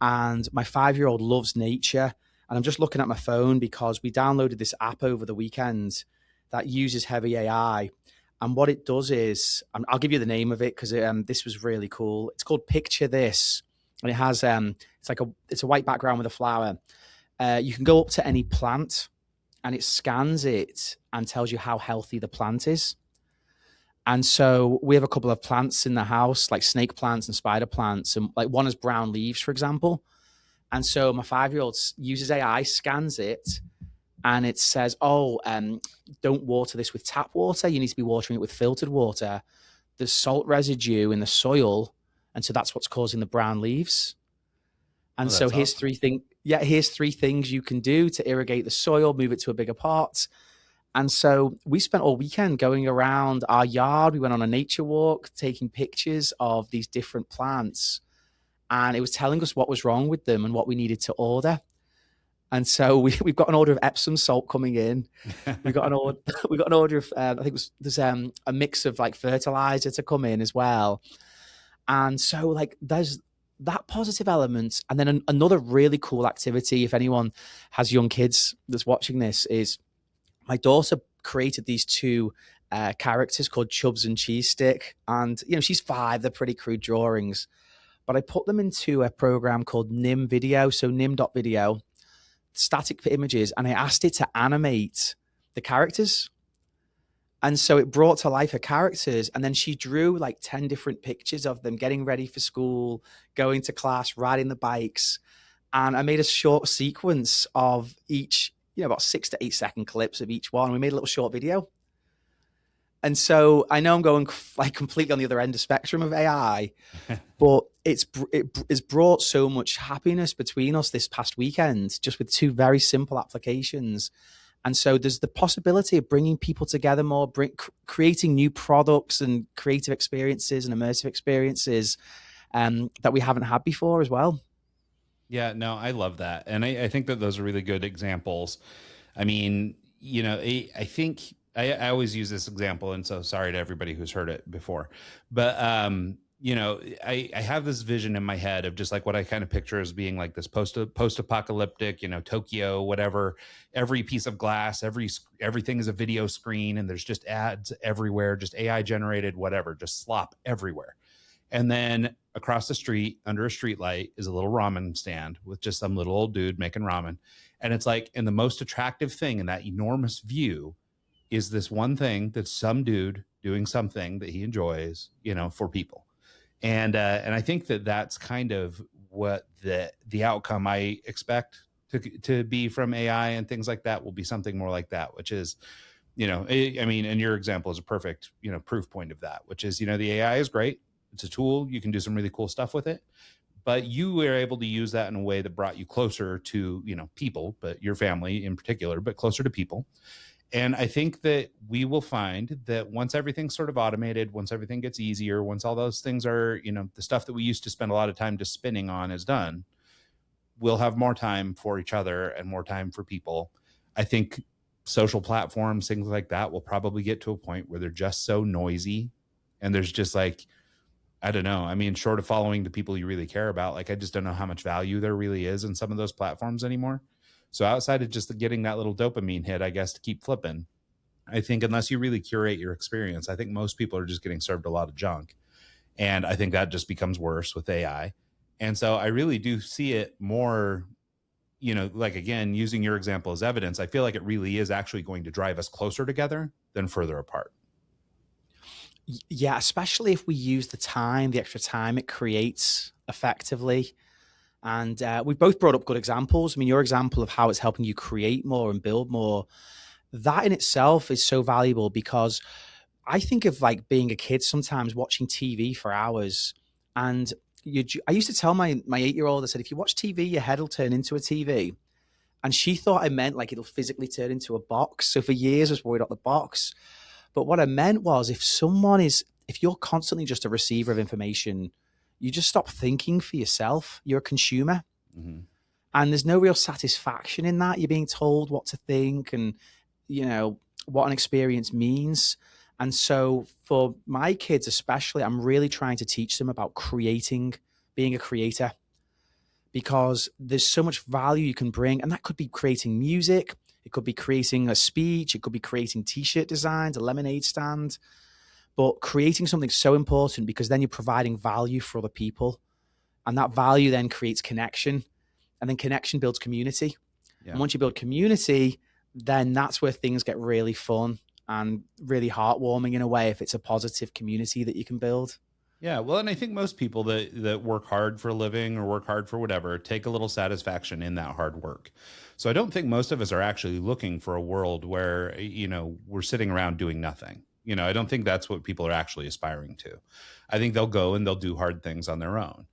and my 5-year-old loves nature. And I'm just looking at my phone because we downloaded this app over the weekend that uses heavy AI. And what it does is, I'll give you the name of it because this was really cool. It's called Picture This, and it has it's a white background with a flower. You can go up to any plant, and it scans it and tells you how healthy the plant is. And so we have a couple of plants in the house, like snake plants and spider plants, and like one has brown leaves, for example. And so my 5-year-old uses AI, scans it, and it says, don't water this with tap water. You need to be watering it with filtered water. There's salt residue in the soil, and so that's what's causing the brown leaves. And so here's awesome. Here's 3 things you can do to irrigate the soil, move it to a bigger pot. And so we spent all weekend going around our yard. We went on a nature walk, taking pictures of these different plants. And it was telling us what was wrong with them and what we needed to order. And so we've got an order of Epsom salt coming in. We got an order of I think there's a mix of like fertilizer to come in as well. And so like there's that positive element. And then another really cool activity, if anyone has young kids that's watching this, is my daughter created these 2 characters called Chubs and Cheese Stick. And, she's 5. They're pretty crude drawings. But I put them into a program called Nim Video. So nim.video, static images. And I asked it to animate the characters. And so it brought to life her characters. And then she drew like 10 different pictures of them getting ready for school, going to class, riding the bikes. And I made a short sequence of each, about 6 to 8 second clips of each one. We made a little short video. And so I know I'm going like completely on the other end of the spectrum of AI, but it's brought so much happiness between us this past weekend, just with 2 very simple applications. And so there's the possibility of bringing people together more, creating new products and creative experiences and immersive experiences that we haven't had before as well.
Yeah, no, I love that. And I think that those are really good examples. I mean, I think I always use this example, and so sorry to everybody who's heard it before, but, I have this vision in my head of just like what I kind of picture as being like this post-apocalyptic, Tokyo, whatever, every piece of glass, everything is a video screen, and there's just ads everywhere, just AI generated, whatever, just slop everywhere. And then across the street, under a street light, is a little ramen stand with just some little old dude making ramen. And it's like, and the most attractive thing in that enormous view is this one thing that's some dude doing something that he enjoys, for people. And I think that that's kind of what the outcome I expect to be from AI and things like that will be something more like that, which is, I mean, and your example is a perfect, proof point of that, which is, the AI is great. It's a tool. You can do some really cool stuff with it, but you were able to use that in a way that brought you closer to, people, but your family in particular, but closer to people. And I think that we will find that once everything's sort of automated, once everything gets easier, once all those things are, the stuff that we used to spend a lot of time just spinning on is done, we'll have more time for each other and more time for people. I think social platforms, things like that, will probably get to a point where they're just so noisy, and there's just like, I don't know. I mean, short of following the people you really care about, like, I just don't know how much value there really is in some of those platforms anymore. So outside of just getting that little dopamine hit, I guess, to keep flipping, I think unless you really curate your experience, I think most people are just getting served a lot of junk. And I think that just becomes worse with AI. And so I really do see it more, like, again, using your example as evidence, I feel like it really is actually going to drive us closer together than further apart.
Yeah, especially if we use the extra time it creates effectively. And we both brought up good examples. I mean, your example of how it's helping you create more and build more, that in itself is so valuable, because I think of like being a kid sometimes watching TV for hours. And I used to tell my 8-year-old, I said, if you watch TV, your head will turn into a TV. And she thought I meant like it'll physically turn into a box. So for years I was worried about the box. But what I meant was, if you're constantly just a receiver of information, you just stop thinking for yourself. You're a consumer.
Mm-hmm.
And there's no real satisfaction in that. You're being told what to think and, what an experience means. And so for my kids especially, I'm really trying to teach them about creating, being a creator, because there's so much value you can bring. And that could be creating music. It could be creating a speech. It could be creating t-shirt designs, a lemonade stand. But creating something so important, because then you're providing value for other people. And that value then creates connection. And then connection builds community. Yeah. And once you build community, then that's where things get really fun and really heartwarming in a way, if it's a positive community that you can build.
Yeah, well, and I think most people that work hard for a living or work hard for whatever take a little satisfaction in that hard work. So I don't think most of us are actually looking for a world where, we're sitting around doing nothing. I don't think that's what people are actually aspiring to. I think they'll go and they'll do hard things on their own,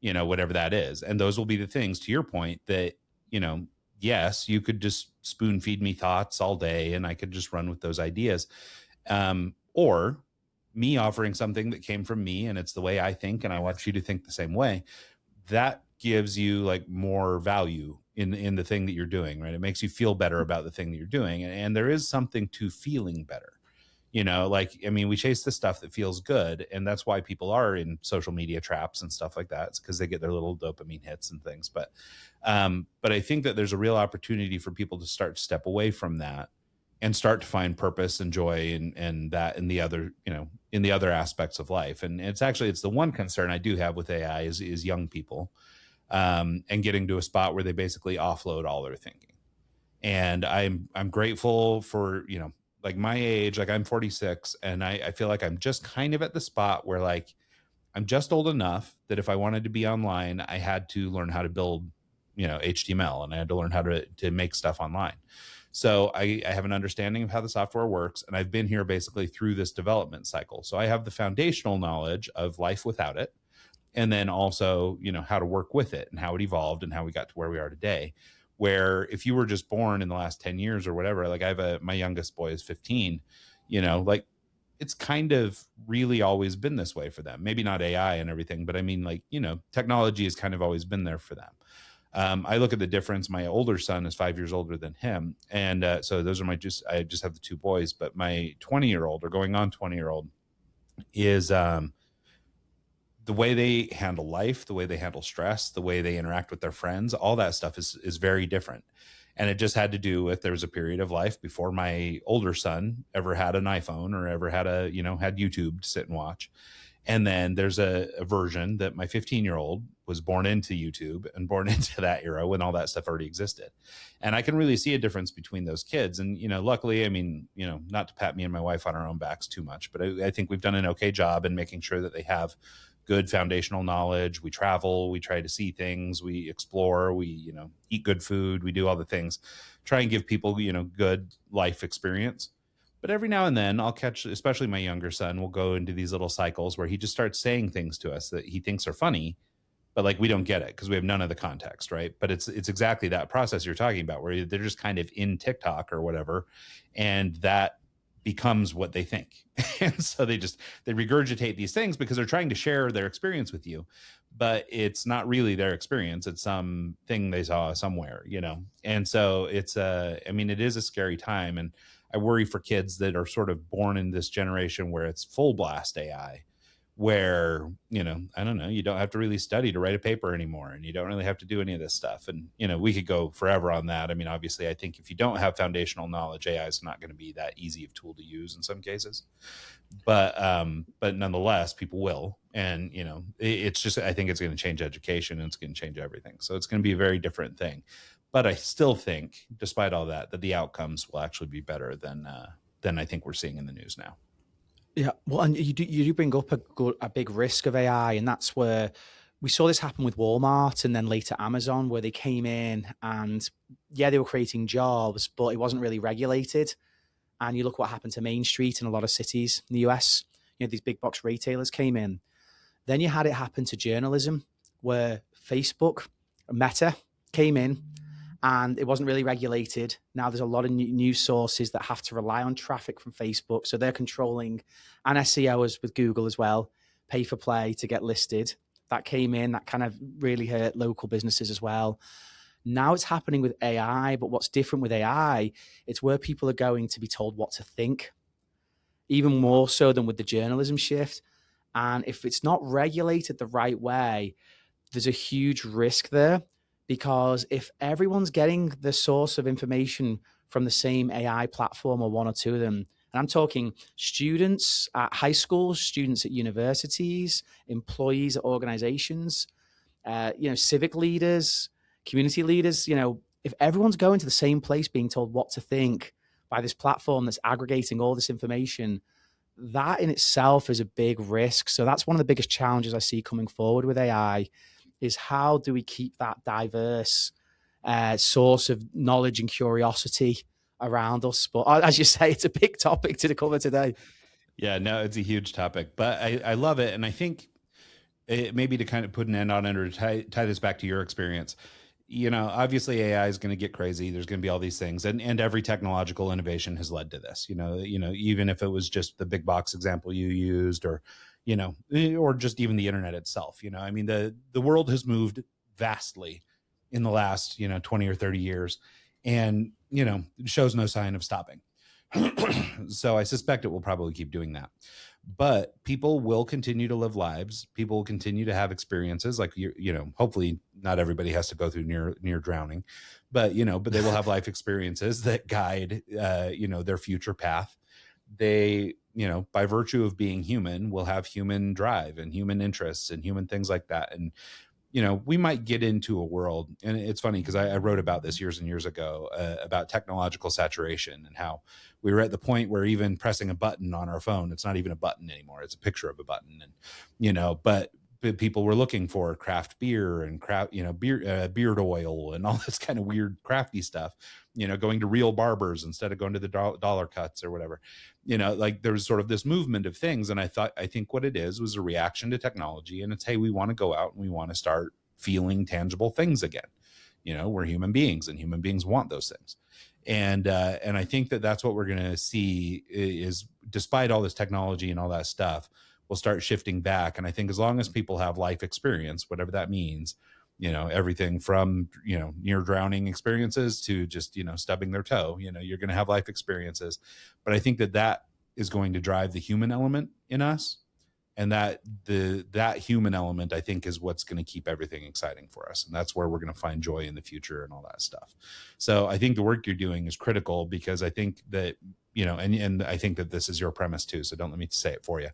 whatever that is. And those will be the things, to your point, that, yes, you could just spoon feed me thoughts all day and I could just run with those ideas. Or me offering something that came from me and it's the way I think and I want you to think the same way, that gives you like more value in the thing that you're doing, right? It makes you feel better about the thing that you're doing. And there is something to feeling better. We chase the stuff that feels good. And that's why people are in social media traps and stuff like that. It's because they get their little dopamine hits and things. But I think that there's a real opportunity for people to start to step away from that and start to find purpose and joy and that in the other, in the other aspects of life. And it's the one concern I do have with AI is young people and getting to a spot where they basically offload all their thinking. And I'm grateful for, like my age, like I'm 46 and I feel like I'm just kind of at the spot where like, I'm just old enough that if I wanted to be online, I had to learn how to build, HTML, and I had to learn how to make stuff online. So I have an understanding of how the software works, and I've been here basically through this development cycle. So I have the foundational knowledge of life without it, and then also, how to work with it and how it evolved and how we got to where we are today. Where if you were just born in the last 10 years or whatever, like my youngest boy is 15, like it's kind of really always been this way for them. Maybe not AI and everything, but I mean, like, technology has kind of always been there for them. I look at the difference. My older son is 5 years older than him. And so those are I just have the two boys, but my 20-year-old or going on 20-year-old is the way they handle life, the way they handle stress, the way they interact with their friends, all that stuff is very different. And it just had to do with, there was a period of life before my older son ever had an iPhone or ever had had YouTube to sit and watch. And then there's a version that my 15-year-old was born into YouTube and born into that era when all that stuff already existed. And I can really see a difference between those kids. And, luckily, not to pat me and my wife on our own backs too much, but I think we've done an okay job in making sure that they have good foundational knowledge. We travel, we try to see things, we explore, we, eat good food, we do all the things, try and give people, good life experience. But every now and then I'll catch, especially my younger son, will go into these little cycles where he just starts saying things to us that he thinks are funny, but like we don't get it because we have none of the context, right? But it's exactly that process you're talking about where they're just kind of in TikTok or whatever, and that becomes what they think. And so they regurgitate these things because they're trying to share their experience with you, but it's not really their experience. It's something they saw somewhere, And so it is a scary time. And I worry for kids that are sort of born in this generation where it's full blast AI, where, I don't know, you don't have to really study to write a paper anymore, and you don't really have to do any of this stuff. And, we could go forever on that. I mean, obviously, I think if you don't have foundational knowledge, AI is not going to be that easy of tool to use in some cases. But nonetheless, people will. And, it's just, I think it's going to change education and it's going to change everything. So it's going to be a very different thing. But I still think, despite all that the outcomes will actually be better than I think we're seeing in the news now.
Yeah, well, and you do bring up a big risk of AI, and that's where we saw this happen with Walmart and then later Amazon, where they came in and, they were creating jobs, but it wasn't really regulated. and you look what happened to Main Street in a lot of cities in the US, these big box retailers came in. Then you had it happen to journalism, where Facebook, Meta, came in, and it wasn't really regulated. Now there's a lot of news sources that have to rely on traffic from Facebook. So they're controlling, and SEO with Google as well, pay for play to get listed. That came in, that kind of really hurt local businesses as well. Now it's happening with AI, but what's different with AI, it's where people are going to be told what to think, even more so than with the journalism shift. And if it's not regulated the right way, there's a huge risk there, because if everyone's getting the source of information from the same AI platform or one or two of them, and I'm talking students at high schools, students at universities, employees at organizations, civic leaders, community leaders, if everyone's going to the same place being told what to think by this platform that's aggregating all this information, that in itself is a big risk. So that's one of the biggest challenges I see coming forward with AI, is how do we keep that diverse source of knowledge and curiosity around us? But as you say, it's a big topic to cover today.
Yeah, no, it's a huge topic, but I love it. And I think maybe to kind of put an end on it, or to tie this back to your experience, obviously AI is going to get crazy. There's going to be all these things, and every technological innovation has led to this, even if it was just the big box example you used, or just even the internet itself. The world has moved vastly in the last, 20 or 30 years, and, it shows no sign of stopping. So I suspect it will probably keep doing that. But people will continue to live lives. People will continue to have experiences, like, hopefully not everybody has to go through near drowning, but they will have life experiences that guide, their future path. They, by virtue of being human, will have human drive and human interests and human things like that. And, we might get into a world, and it's funny because I wrote about this years and years ago, about technological saturation, and how we were at the point where even pressing a button on our phone, it's not even a button anymore. It's a picture of a button. And, but people were looking for craft beer and beard oil and all this kind of weird crafty stuff, going to real barbers instead of going to the dollar cuts or whatever, like there was sort of this movement of things. And I think what it was a reaction to technology, and it's, hey, we want to go out and we want to start feeling tangible things again. We're human beings, and human beings want those things. And I think that's what we're going to see is, despite all this technology and all that stuff, we'll start shifting back. And I think as long as people have life experience, whatever that means, everything from, near drowning experiences to just, stubbing their toe, you're going to have life experiences. But I think that is going to drive the human element in us. And that human element, I think, is what's going to keep everything exciting for us. And that's where we're going to find joy in the future and all that stuff. So I think the work you're doing is critical, because I think that, and I think that this is your premise too, so don't let me say it for you.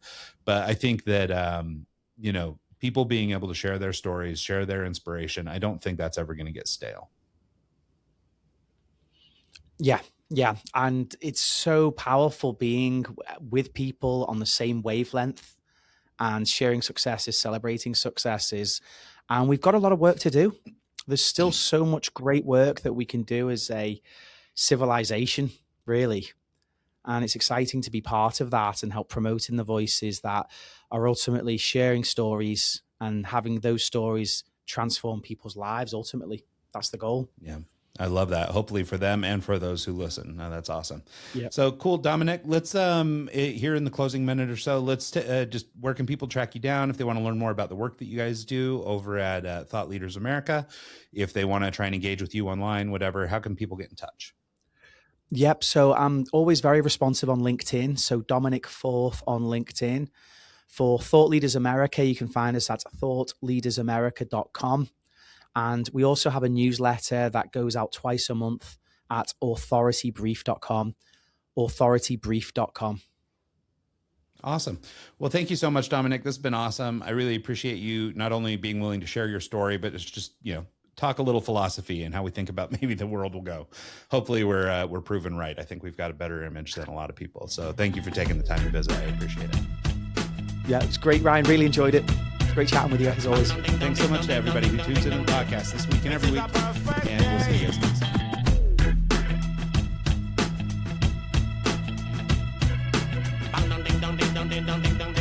But I think that, people being able to share their stories, share their inspiration, I don't think that's ever going to get stale.
Yeah. And it's so powerful being with people on the same wavelength and sharing successes, celebrating successes. And we've got a lot of work to do. There's still so much great work that we can do as a civilization, really. And it's exciting to be part of that and help promoting the voices that are ultimately sharing stories and having those stories transform people's lives. Ultimately, that's the goal.
Yeah. I love that. Hopefully for them and for those who listen. No, that's awesome.
Yeah.
So cool, Dominic. Let's here in the closing minute or so, let's just, where can people track you down if they want to learn more about the work that you guys do over at Thought Leaders America? If they want to try and engage with you online, whatever, how can people get in touch?
Yep. So I'm always very responsive on LinkedIn. So Dominic Forth on LinkedIn. For Thought Leaders America, you can find us at thoughtleadersamerica.com. And we also have a newsletter that goes out twice a month at authoritybrief.com, authoritybrief.com.
Awesome. Well, thank you so much, Dominic. This has been awesome. I really appreciate you not only being willing to share your story, but it's just, talk a little philosophy and how we think about maybe the world will go. Hopefully we're proven right. I think we've got a better image than a lot of people. So thank you for taking the time to visit. I appreciate it.
Yeah, it's great, Ryan. Really enjoyed it. Great chatting with you, as always.
Thanks so much to everybody who tunes in the podcast this week and every week. And we'll see you guys next time.
ding dong, ding dong.